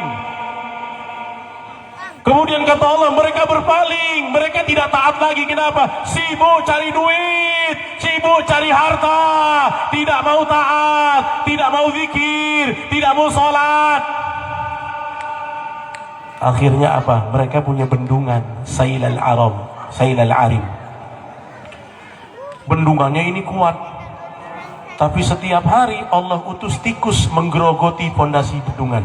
Kemudian kata Allah, mereka berpaling, mereka tidak taat lagi. Kenapa? Sibuk cari duit, sibuk cari harta, tidak mau taat, tidak mau zikir, tidak mau sholat. Akhirnya apa? Mereka punya bendungan Sailal Arim. Bendungannya ini kuat, tapi setiap hari Allah utus tikus menggerogoti fondasi bendungan.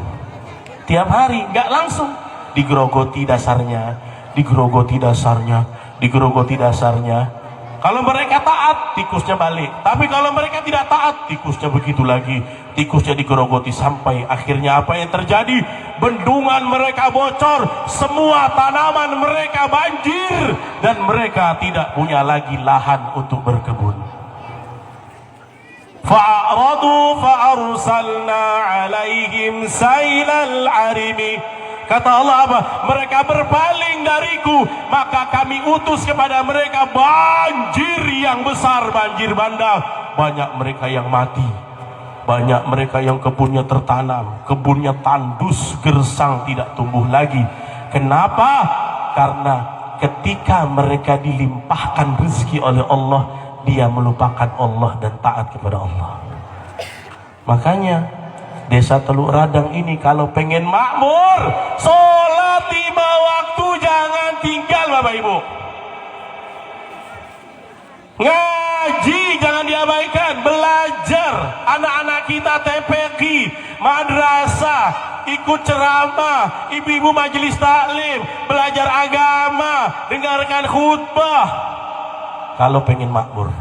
Tiap hari, nggak langsung, digerogoti dasarnya. Kalau mereka taat, tikusnya balik. Tapi kalau mereka tidak taat, tikusnya begitu lagi. Tikusnya digerogoti sampai akhirnya apa yang terjadi? Bendungan mereka bocor, semua tanaman mereka banjir, dan mereka tidak punya lagi lahan untuk berkebun. Fa'aradu fa'arsalna alaihim sailal arimi Kata Allah apa? Mereka berpaling dariku, maka kami utus kepada mereka banjir yang besar, banjir bandang. Banyak mereka yang mati, banyak mereka yang kebunnya tertanam, kebunnya tandus, gersang, tidak tumbuh lagi. Kenapa? Karena ketika mereka dilimpahkan rezeki oleh Allah, dia melupakan Allah dan taat kepada Allah. Makanya Desa Teluk Radang ini kalau pengen makmur, sholat 5 waktu jangan tinggal Bapak Ibu. Ngaji jangan diabaikan, belajar. Anak-anak kita TPQ, madrasah, ikut ceramah, ibu-ibu majelis taklim, belajar agama, dengarkan khutbah. Kalau pengen makmur,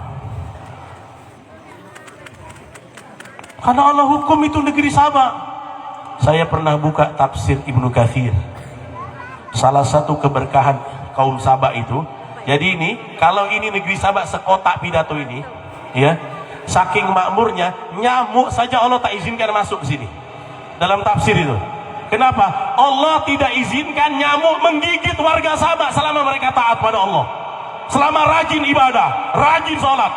karena Allah hukum itu negeri Sabah. Saya pernah buka tafsir Ibnu Katsir. Salah satu keberkahan kaum Sabah itu, jadi ini, kalau ini negeri Sabah sekotak pidato ini, ya, saking makmurnya, nyamuk saja Allah tak izinkan masuk ke sini. Dalam tafsir itu. Kenapa? Allah tidak izinkan nyamuk menggigit warga Sabah selama mereka taat pada Allah. Selama rajin ibadah, rajin sholat.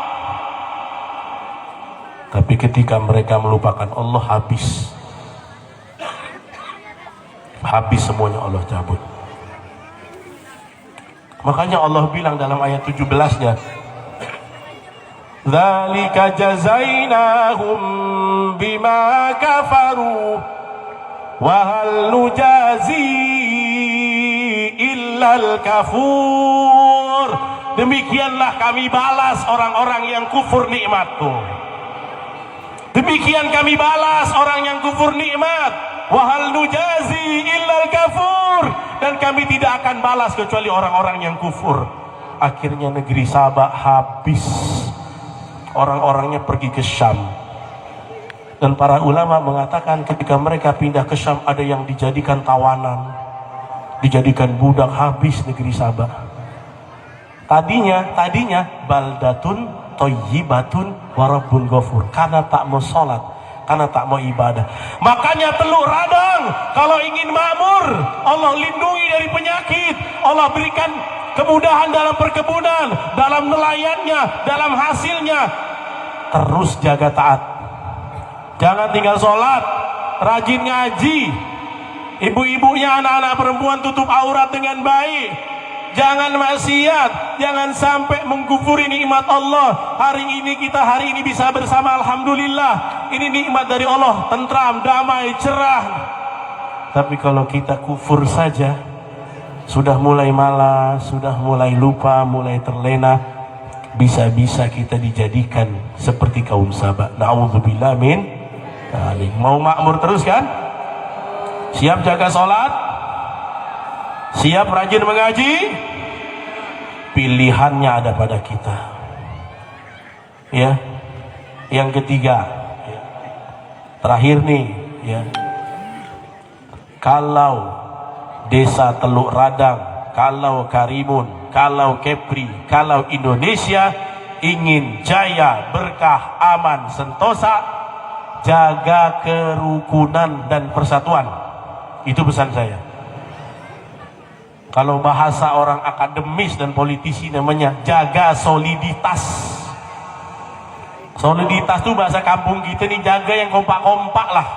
Tapi ketika mereka melupakan Allah, habis semuanya Allah cabut. Makanya Allah bilang dalam ayat 17-nya, "Dzalika jazainahum bima kafaru wa hal nujazi illal kafur." Demikianlah kami balas orang-orang yang kufur nikmatku. Demikian kami balas orang yang kufur nikmat. Wa hal nujazi illal kafur. Dan kami tidak akan balas kecuali orang-orang yang kufur. Akhirnya negeri Sabah habis. Orang-orangnya pergi ke Syam. Dan para ulama mengatakan ketika mereka pindah ke Syam, ada yang dijadikan tawanan, dijadikan budak, habis negeri Sabah. Tadinya baldatun thayyibatun wa rabbun ghafur, karena tak mau sholat, karena tak mau ibadah. Makanya Teluk Radang kalau ingin makmur, Allah lindungi dari penyakit, Allah berikan kemudahan dalam perkebunan, dalam nelayannya, dalam hasilnya. Terus jaga taat, jangan tinggal sholat, rajin ngaji. Ibu-ibunya, anak-anak perempuan tutup aurat dengan baik. Jangan maksiat, jangan sampai mengkufuri nikmat Allah. Hari ini bisa bersama, alhamdulillah. Ini nikmat dari Allah, tentram, damai, cerah. Tapi kalau kita kufur saja, sudah mulai malas, sudah mulai lupa, mulai terlena, bisa-bisa kita dijadikan seperti kaum Sabah. Na'udzubillah min dzalik. Mau makmur terus kan? Siap jaga sholat? Siap rajin mengaji? Pilihannya ada pada kita. Ya. Yang ketiga, ya. Terakhir nih, ya. Kalau Desa Teluk Radang, kalau Karimun, kalau Kepri, kalau Indonesia ingin jaya, berkah, aman, sentosa, jaga kerukunan dan persatuan. Itu pesan saya. Kalau bahasa orang akademis dan politisi namanya jaga soliditas. Soliditas itu bahasa kampung kita nih, jaga yang kompak-kompak lah.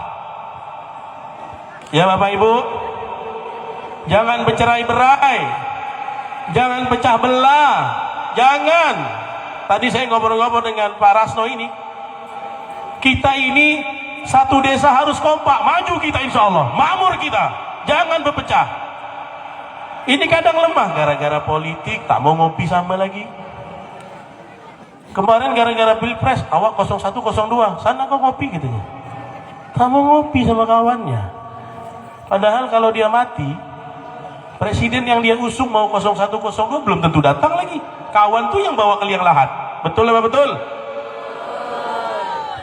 Ya Bapak Ibu, jangan bercerai-berai, jangan pecah belah, jangan. Tadi saya ngobrol-ngobrol dengan Pak Rasno ini, kita ini satu desa harus kompak, maju kita insya Allah, makmur kita, jangan berpecah. Ini kadang lemah gara-gara politik, tak mau ngopi sama lagi. Kemarin gara-gara pilpres, awak 01, 02, sana kau ngopi katanya. Tak mau ngopi sama kawannya. Padahal kalau dia mati, presiden yang dia usung mau 01, 02 belum tentu datang lagi. Kawan tuh yang bawa ke liang lahat. Betul apa betul?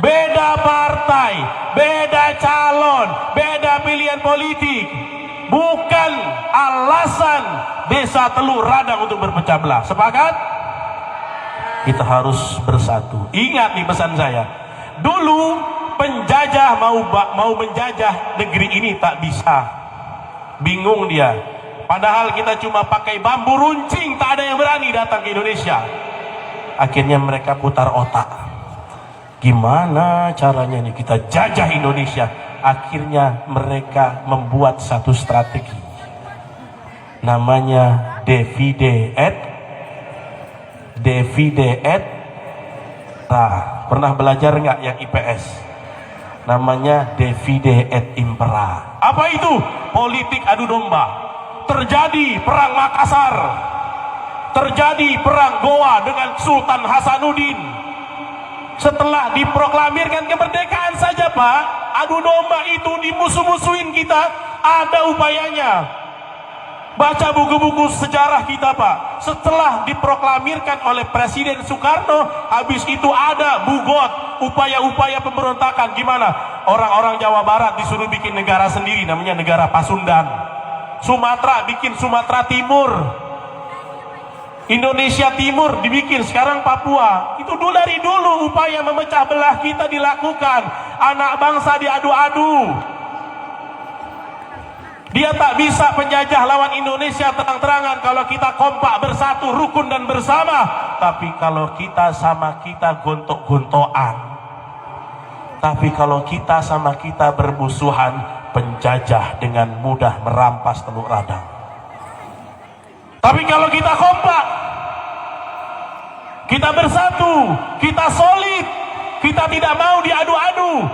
Beda partai, beda calon, beda pilihan politik. Bukan alasan Desa Teluk Radang untuk berpecah belah. Sepakat? Kita harus bersatu. Ingat nih pesan saya. Dulu penjajah mau menjajah negeri ini tak bisa. Bingung dia. Padahal kita cuma pakai bambu runcing, tak ada yang berani datang ke Indonesia. Akhirnya mereka putar otak. Gimana caranya nih kita jajah Indonesia? Akhirnya mereka membuat satu strategi. Namanya divide et pernah belajar nggak yang IPS? Namanya divide et impera. Apa itu? Politik adu domba. Terjadi perang Makassar, terjadi perang Goa dengan Sultan Hasanuddin. Setelah diproklamirkan kemerdekaan saja Pak, adu domba itu dimusuh-musuhin kita, ada upayanya. Baca buku-buku sejarah kita Pak, setelah diproklamirkan oleh Presiden Soekarno, habis itu ada bugot, upaya-upaya pemberontakan. Gimana? Orang-orang Jawa Barat disuruh bikin negara sendiri, namanya negara Pasundan. Sumatera bikin Sumatera Timur, Indonesia Timur dibikin sekarang Papua. Itu dulu dari dulu upaya memecah belah kita dilakukan. Anak bangsa diadu-adu. Dia tak bisa penjajah lawan Indonesia terang-terangan kalau kita kompak bersatu, rukun dan bersama. Tapi kalau kita sama kita gontok-gontokan, tapi kalau kita sama kita bermusuhan, penjajah dengan mudah merampas Teluk Radang. Tapi kalau kita kompak, kita bersatu, kita solid, kita tidak mau diadu-adu,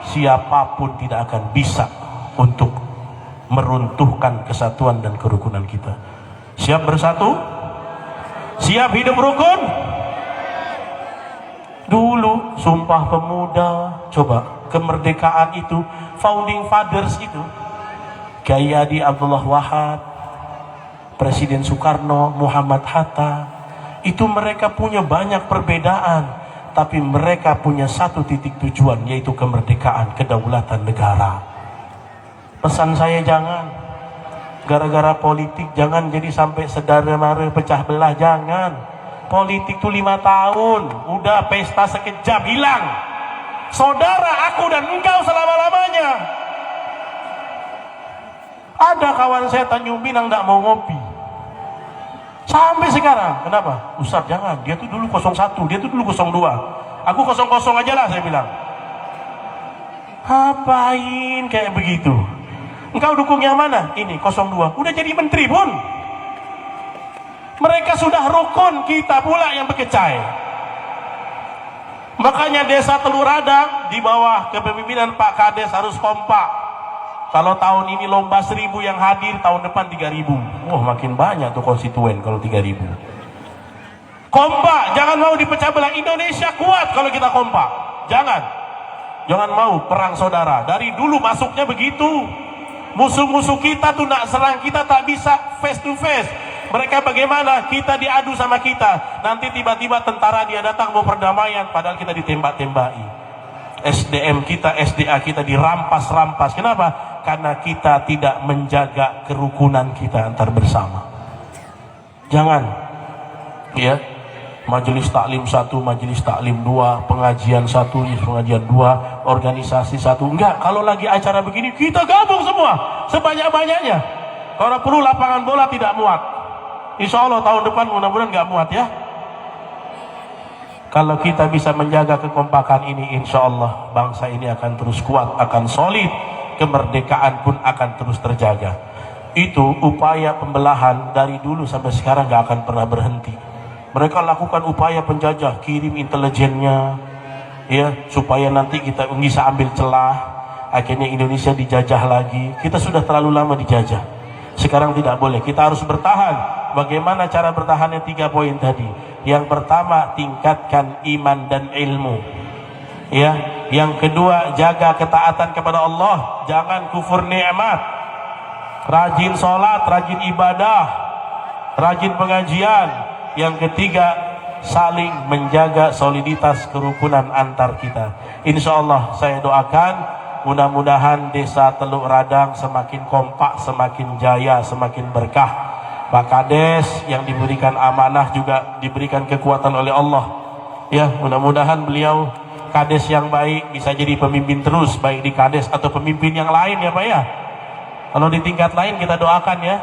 siapapun tidak akan bisa untuk meruntuhkan kesatuan dan kerukunan kita. Siap bersatu? Siap hidup rukun? Dulu Sumpah Pemuda, coba kemerdekaan itu, founding fathers itu, Kyai Haji Abdullah Wahab, Presiden Soekarno, Muhammad Hatta, itu mereka punya banyak perbedaan, tapi mereka punya satu titik tujuan, yaitu kemerdekaan, kedaulatan negara. Pesan saya jangan, gara-gara politik jangan jadi sampai saudara mara pecah belah, jangan. Politik itu 5 tahun, udah pesta sekejap hilang. Saudara aku dan engkau selama-lamanya. Ada kawan saya Tanjung Pinang tidak mau ngopi sampai sekarang. Kenapa? Ustaz jangan, dia tuh dulu 01, dia tuh dulu 02, aku 00 aja lah, saya bilang. Ngapain kayak begitu? Engkau dukung yang mana? Ini 02, udah jadi menteri pun. Mereka sudah rukun, kita pula yang berkecai. Makanya desa Teluk Radang di bawah kepemimpinan Pak Kades harus kompak. Kalau tahun ini lomba 1000 yang hadir, tahun depan 3000. Wah, makin banyak tuh konstituen kalau 3000. Kompak, jangan mau dipecah belah. Indonesia kuat kalau kita kompak. Jangan mau perang saudara. Dari dulu masuknya begitu. Musuh-musuh kita tuh nak serang kita tak bisa face to face. Mereka bagaimana? Kita diadu sama kita. Nanti tiba-tiba tentara dia datang mau perdamaian, padahal kita ditembak-tembaki. SDM kita, SDA kita dirampas-rampas. Kenapa? Karena kita tidak menjaga kerukunan kita antar bersama. Jangan, ya, majelis taklim 1, majelis taklim 2, pengajian 1, pengajian 2, organisasi 1. Enggak, kalau lagi acara begini kita gabung semua sebanyak-banyaknya. Kalau perlu lapangan bola tidak muat. Insya Allah tahun depan mudah-mudahan nggak muat ya. Kalau kita bisa menjaga kekompakan ini, insya Allah bangsa ini akan terus kuat, akan solid, kemerdekaan pun akan terus terjaga. Itu upaya pembelahan dari dulu sampai sekarang nggak akan pernah berhenti. Mereka lakukan upaya penjajah, kirim intelijennya, ya, supaya nanti kita bisa ambil celah. Akhirnya Indonesia dijajah lagi. Kita sudah terlalu lama dijajah. Sekarang tidak boleh. Kita harus bertahan. Bagaimana cara bertahannya? 3 poin tadi. Yang pertama, tingkatkan iman dan ilmu. Ya. Yang kedua, jaga ketaatan kepada Allah. Jangan kufur nikmat. Rajin sholat, rajin ibadah, rajin pengajian. Yang ketiga, saling menjaga soliditas kerukunan antar kita. Insya Allah saya doakan mudah-mudahan desa Teluk Radang semakin kompak, semakin jaya, semakin berkah. Pak Kades yang diberikan amanah juga diberikan kekuatan oleh Allah. Ya, mudah-mudahan beliau Kades yang baik, bisa jadi pemimpin terus, baik di Kades atau pemimpin yang lain ya Pak ya. Kalau di tingkat lain kita doakan ya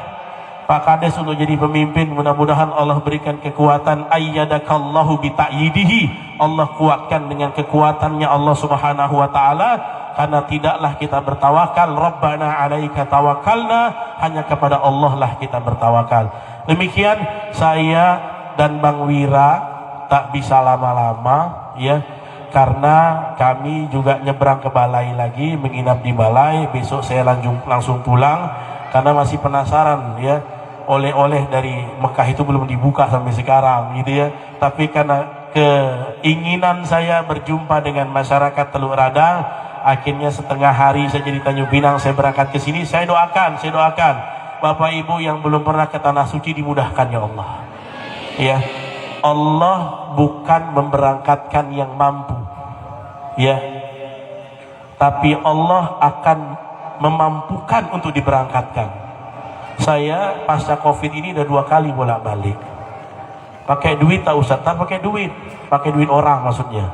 Pak Kades untuk jadi pemimpin, mudah-mudahan Allah berikan kekuatan, ayyadakallahu bita'yidihi, Allah kuatkan dengan kekuatannya Allah subhanahu wa ta'ala, karena tidaklah kita bertawakal, Rabbana alaika tawakkalna, hanya kepada Allah lah kita bertawakal. Demikian saya dan Bang Wira tak bisa lama-lama ya, karena kami juga nyebrang ke Balai lagi, menginap di Balai, besok saya langsung pulang, karena masih penasaran ya, oleh-oleh dari Mekah itu belum dibuka sampai sekarang gitu ya. Tapi karena keinginan saya berjumpa dengan masyarakat Teluk Radang, akhirnya setengah hari saja di Tanjung Pinang saya berangkat ke sini. Saya doakan Bapak Ibu yang belum pernah ke Tanah Suci dimudahkan ya Allah. Ya, Allah bukan memberangkatkan yang mampu, ya, tapi Allah akan memampukan untuk diberangkatkan. Saya pasca Covid ini udah 2 kali bolak-balik. Pakai duit tak Ustaz? Tak pakai duit orang maksudnya.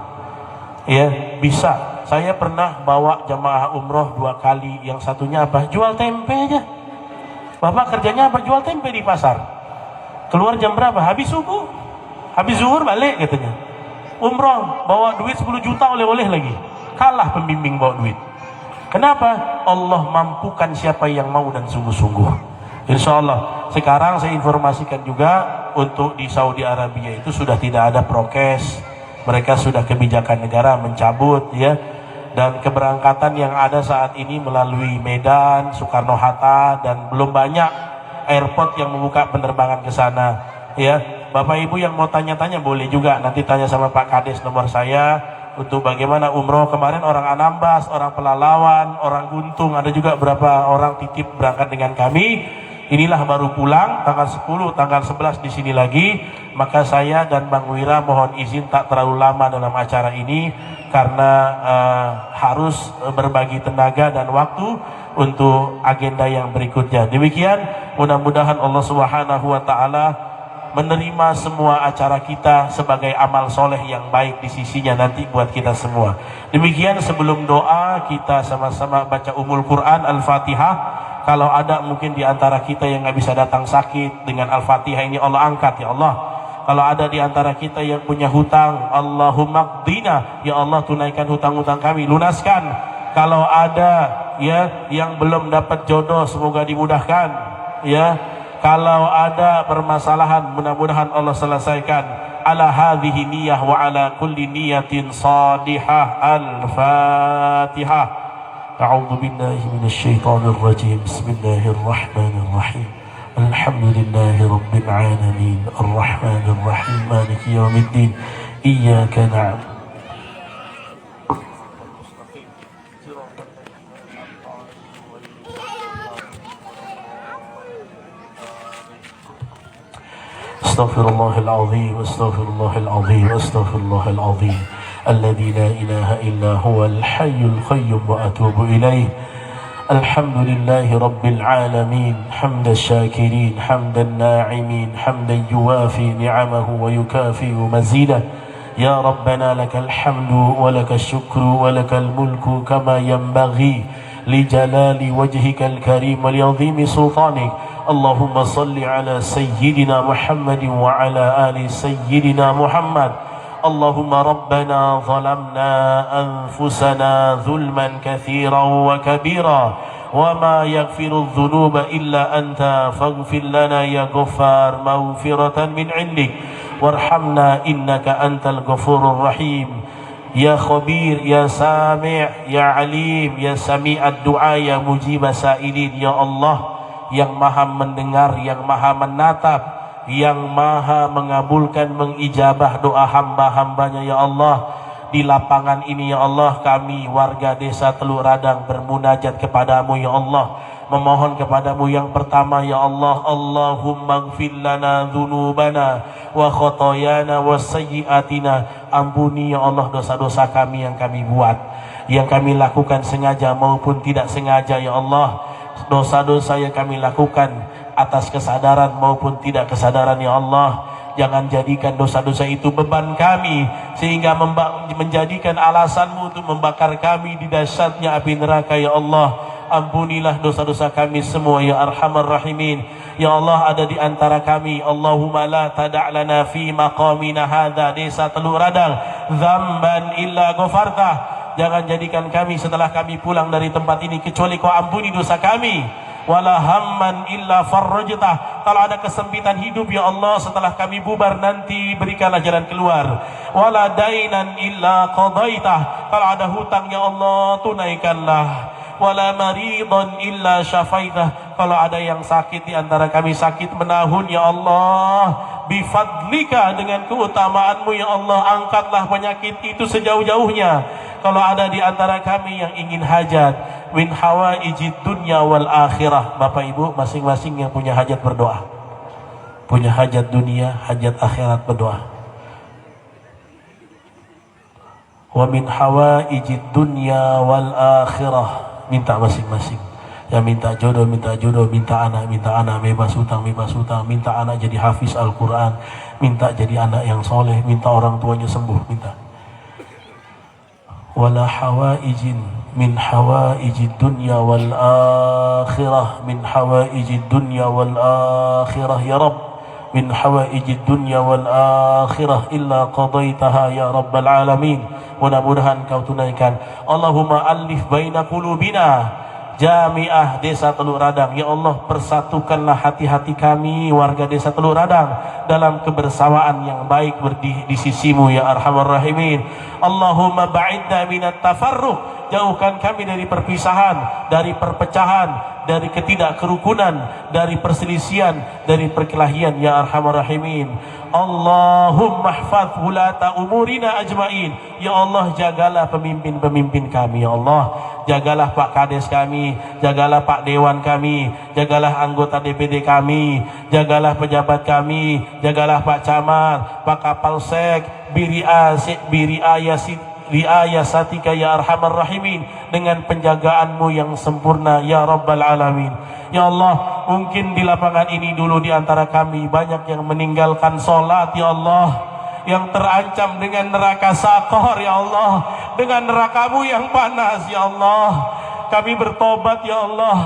Ya, bisa. Saya pernah bawa jamaah umroh 2 kali. Yang satunya apa? Jual tempe aja. Bapak kerjanya apa? Jual tempe di pasar. Keluar jam berapa? Habis subuh. Habis zuhur balik katanya. Umroh bawa duit 10 juta oleh-oleh lagi. Kalah pembimbing bawa duit. Kenapa? Allah mampukan siapa yang mau dan sungguh-sungguh. Insya Allah. Sekarang saya informasikan juga untuk di Saudi Arabia itu sudah tidak ada prokes. Mereka sudah kebijakan negara mencabut ya. Dan keberangkatan yang ada saat ini melalui Medan, Soekarno-Hatta, dan belum banyak airport yang membuka penerbangan ke sana ya. Bapak Ibu yang mau tanya-tanya boleh juga nanti tanya sama Pak Kades, nomor saya untuk bagaimana umroh. Kemarin orang Anambas, orang Pelalawan, orang Guntung, ada juga beberapa orang titip berangkat dengan kami. Inilah baru pulang tanggal 10, tanggal 11 di sini lagi. Maka saya dan Bang Wira mohon izin tak terlalu lama dalam acara ini, karena harus berbagi tenaga dan waktu untuk agenda yang berikutnya. Demikian, mudah-mudahan Allah Subhanahu wa taala menerima semua acara kita sebagai amal soleh yang baik di sisinya nanti buat kita semua. Demikian, sebelum doa kita sama-sama baca Ummul Quran Al-Fatihah. Kalau ada mungkin di antara kita yang nggak bisa datang sakit, dengan Al-Fatihah ini Allah angkat ya Allah. Kalau ada di antara kita yang punya hutang, Allahumma qdina, ya Allah tunaikan hutang-hutang kami, lunaskan. Kalau ada ya yang belum dapat jodoh, semoga dimudahkan ya. Kalau ada permasalahan, mudah-mudahan Allah selesaikan. Ala hadhihi niyyah wa ala kulli niyatin salihah. Al-Fatihah. A'udzu billahi minasyaitonir rajim. Bismillahirrahmanirrahim. Alhamdulillahi rabbil alamin. Arrahmanir rahim. Maliki yaumiddin. Iyyaka na'budu. أستغفر الله العظيم أستغفر الله العظيم أستغفر الله العظيم الذي لا إله إلا هو الحي القيوم وأتوب إليه. الحمد لله رب العالمين حمد الشاكرين حمد الناعمين حمدا يوافي نعمه ويكافئ مزيده. يا ربنا لك الحمد ولك الشكر ولك الملك كما ينبغي لجلال وجهك الكريم ولعظيم سلطانك. اللهم صل على سيدنا محمد وعلى آل سيدنا محمد. اللهم ربنا ظلمنا أنفسنا ظلما كثيرا وكبيرا وما يغفر الذنوب إلا أنت فاغفر لنا يا غفار مغفرة من عندك وارحمنا إنك أنت الغفور الرحيم. يا خبير يا سامع يا عليم يا سميع الدعاء يا مجيب السائلين. يا الله yang maha mendengar, yang maha menatap, yang maha mengabulkan, mengijabah doa hamba-hambanya. Ya Allah, di lapangan ini ya Allah, kami warga desa Teluk Radang bermunajat kepadamu ya Allah, memohon kepadamu yang pertama ya Allah, Allahumma gfir lana dhunubana wa khotoyana wa sayyiatina. Ampuni ya Allah dosa-dosa kami yang kami buat, yang kami lakukan sengaja maupun tidak sengaja ya Allah. Dosa-dosa yang kami lakukan atas kesadaran maupun tidak kesadaran ya Allah, jangan jadikan dosa-dosa itu beban kami sehingga menjadikan alasanmu untuk membakar kami di dahsyatnya api neraka ya Allah. ampunilah dosa-dosa kami semua ya arhamar rahimin. Ya Allah, ada di antara kami, Allahumma la tada' lana fi maqamina hadza, desa Teluk Radang, dzamban illa ghafartah. Jangan jadikan kami setelah kami pulang dari tempat ini kecuali Kau ampuni dosa kami. Wala hamman illa farrajtah. Kalau ada kesempitan hidup ya Allah setelah kami bubar nanti, berikanlah jalan keluar. Wala dainan illa qadaitah. Kalau ada hutang ya Allah, tunaikanlah. Wala maridan illa syafaitah. Kalau ada yang sakit di antara kami, sakit menahun ya Allah, bifadlika, dengan keutamaanmu ya Allah, angkatlah penyakit itu sejauh-jauhnya. Kalau ada di antara kami yang ingin hajat min hawaijid dunya wal akhirah, Bapak Ibu masing-masing yang punya hajat berdoa. Punya hajat dunia, hajat akhirat, berdoa. Wa min hawaijid dunya wal akhirah, minta masing-masing. Yang minta jodoh, minta anak, bebas hutang, minta anak jadi hafiz Al-Quran, minta jadi anak yang soleh, minta orang tuanya sembuh, minta. Wala hawaijin min hawaijid dunya wal akhirah, min hawaijid dunya wal akhirah ya Rabb, min hawaijid dunya wal akhirah illa qadaitaha ya Rabbal alamin. Mudah-mudahan Kau tunaikan. Allahumma alif baina qulubina, Jamiah Desa Teluk Radang. Ya Allah, persatukanlah hati-hati kami warga Desa Teluk Radang dalam kebersamaan yang baik di sisimu ya arhamar rahimin. Allahumma ba'idna minat tafarruq, jauhkan kami dari perpisahan, dari perpecahan, dari ketidakkerukunan, dari perselisihan, dari perkelahian ya arhamar rahimin. Allahumma hfadz wulata umurina ajmain. Ya Allah, jagalah pemimpin-pemimpin kami ya Allah. Jagalah Pak Kades kami, jagalah Pak Dewan kami, jagalah anggota DPD kami, jagalah pejabat kami, jagalah Pak Camat, Pak Kapolsek, biayasatika ya arhamar rahimin, dengan penjagaanmu yang sempurna ya rabbal alamin. Ya Allah, mungkin di lapangan ini dulu di antara kami banyak yang meninggalkan sholat ya Allah, yang terancam dengan neraka Saqar ya Allah, dengan neraka-Mu yang panas ya Allah. Kami bertobat ya Allah,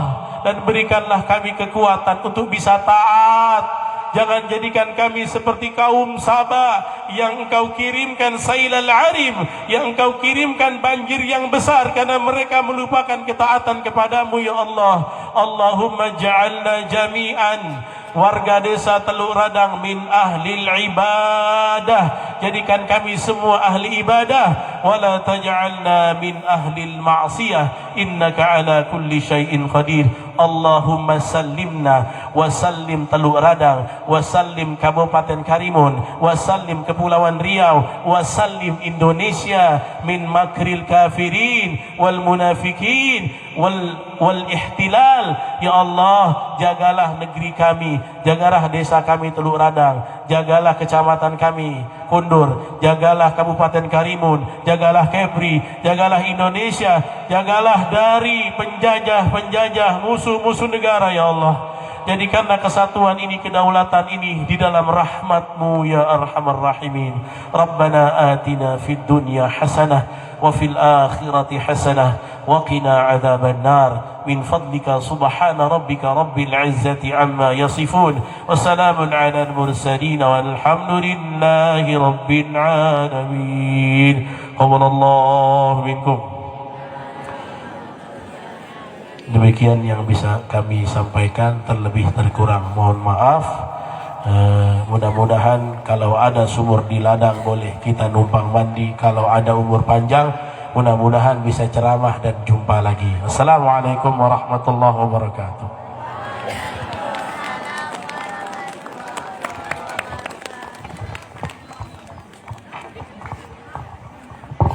dan berikanlah kami kekuatan untuk bisa taat. Jangan jadikan kami seperti kaum Sabah yang Engkau kirimkan sailal arim, yang Engkau kirimkan banjir yang besar karena mereka melupakan ketaatan kepadamu ya Allah. Allahumma ja'alna jami'an warga Desa Teluk Radang min ahlil ibadah, jadikan kami semua ahli ibadah. Wala taj'alna min ahlil ma'siyah, innaka ala kulli syai'in qadir. Allahumma sallimna wa sallim Teluk Radang, wa sallim Kabupaten Karimun, wa sallim Kepulauan Riau, wa sallim Indonesia min makril kafirin wal munafikin wal ihtilal. Ya Allah, jagalah negeri kami, jagalah desa kami Teluk Radang, jagalah kecamatan kami Kundur, jagalah Kabupaten Karimun, jagalah Kepri, jagalah Indonesia, jagalah dari penjajah-penjajah, musuh-musuh negara ya Allah. Jadikanlah kesatuan ini, kedaulatan ini di dalam rahmat-Mu ya arhamar rahimin. Rabbana atina fid dunya hasanah wa fil akhirati hasanah wa qina adzaban nar. Min fadlika subhana rabbika rabbil izzati amma yasifun. Wassalamun ala al-mursalin walhamdulillahi rabbil alamin. Qabalallahu minkum. Demikian yang bisa kami sampaikan, terlebih terkurang mohon maaf. Mudah-mudahan kalau ada sumur di ladang boleh kita numpang mandi, kalau ada umur panjang mudah-mudahan bisa ceramah dan jumpa lagi. Assalamualaikum warahmatullahi wabarakatuh.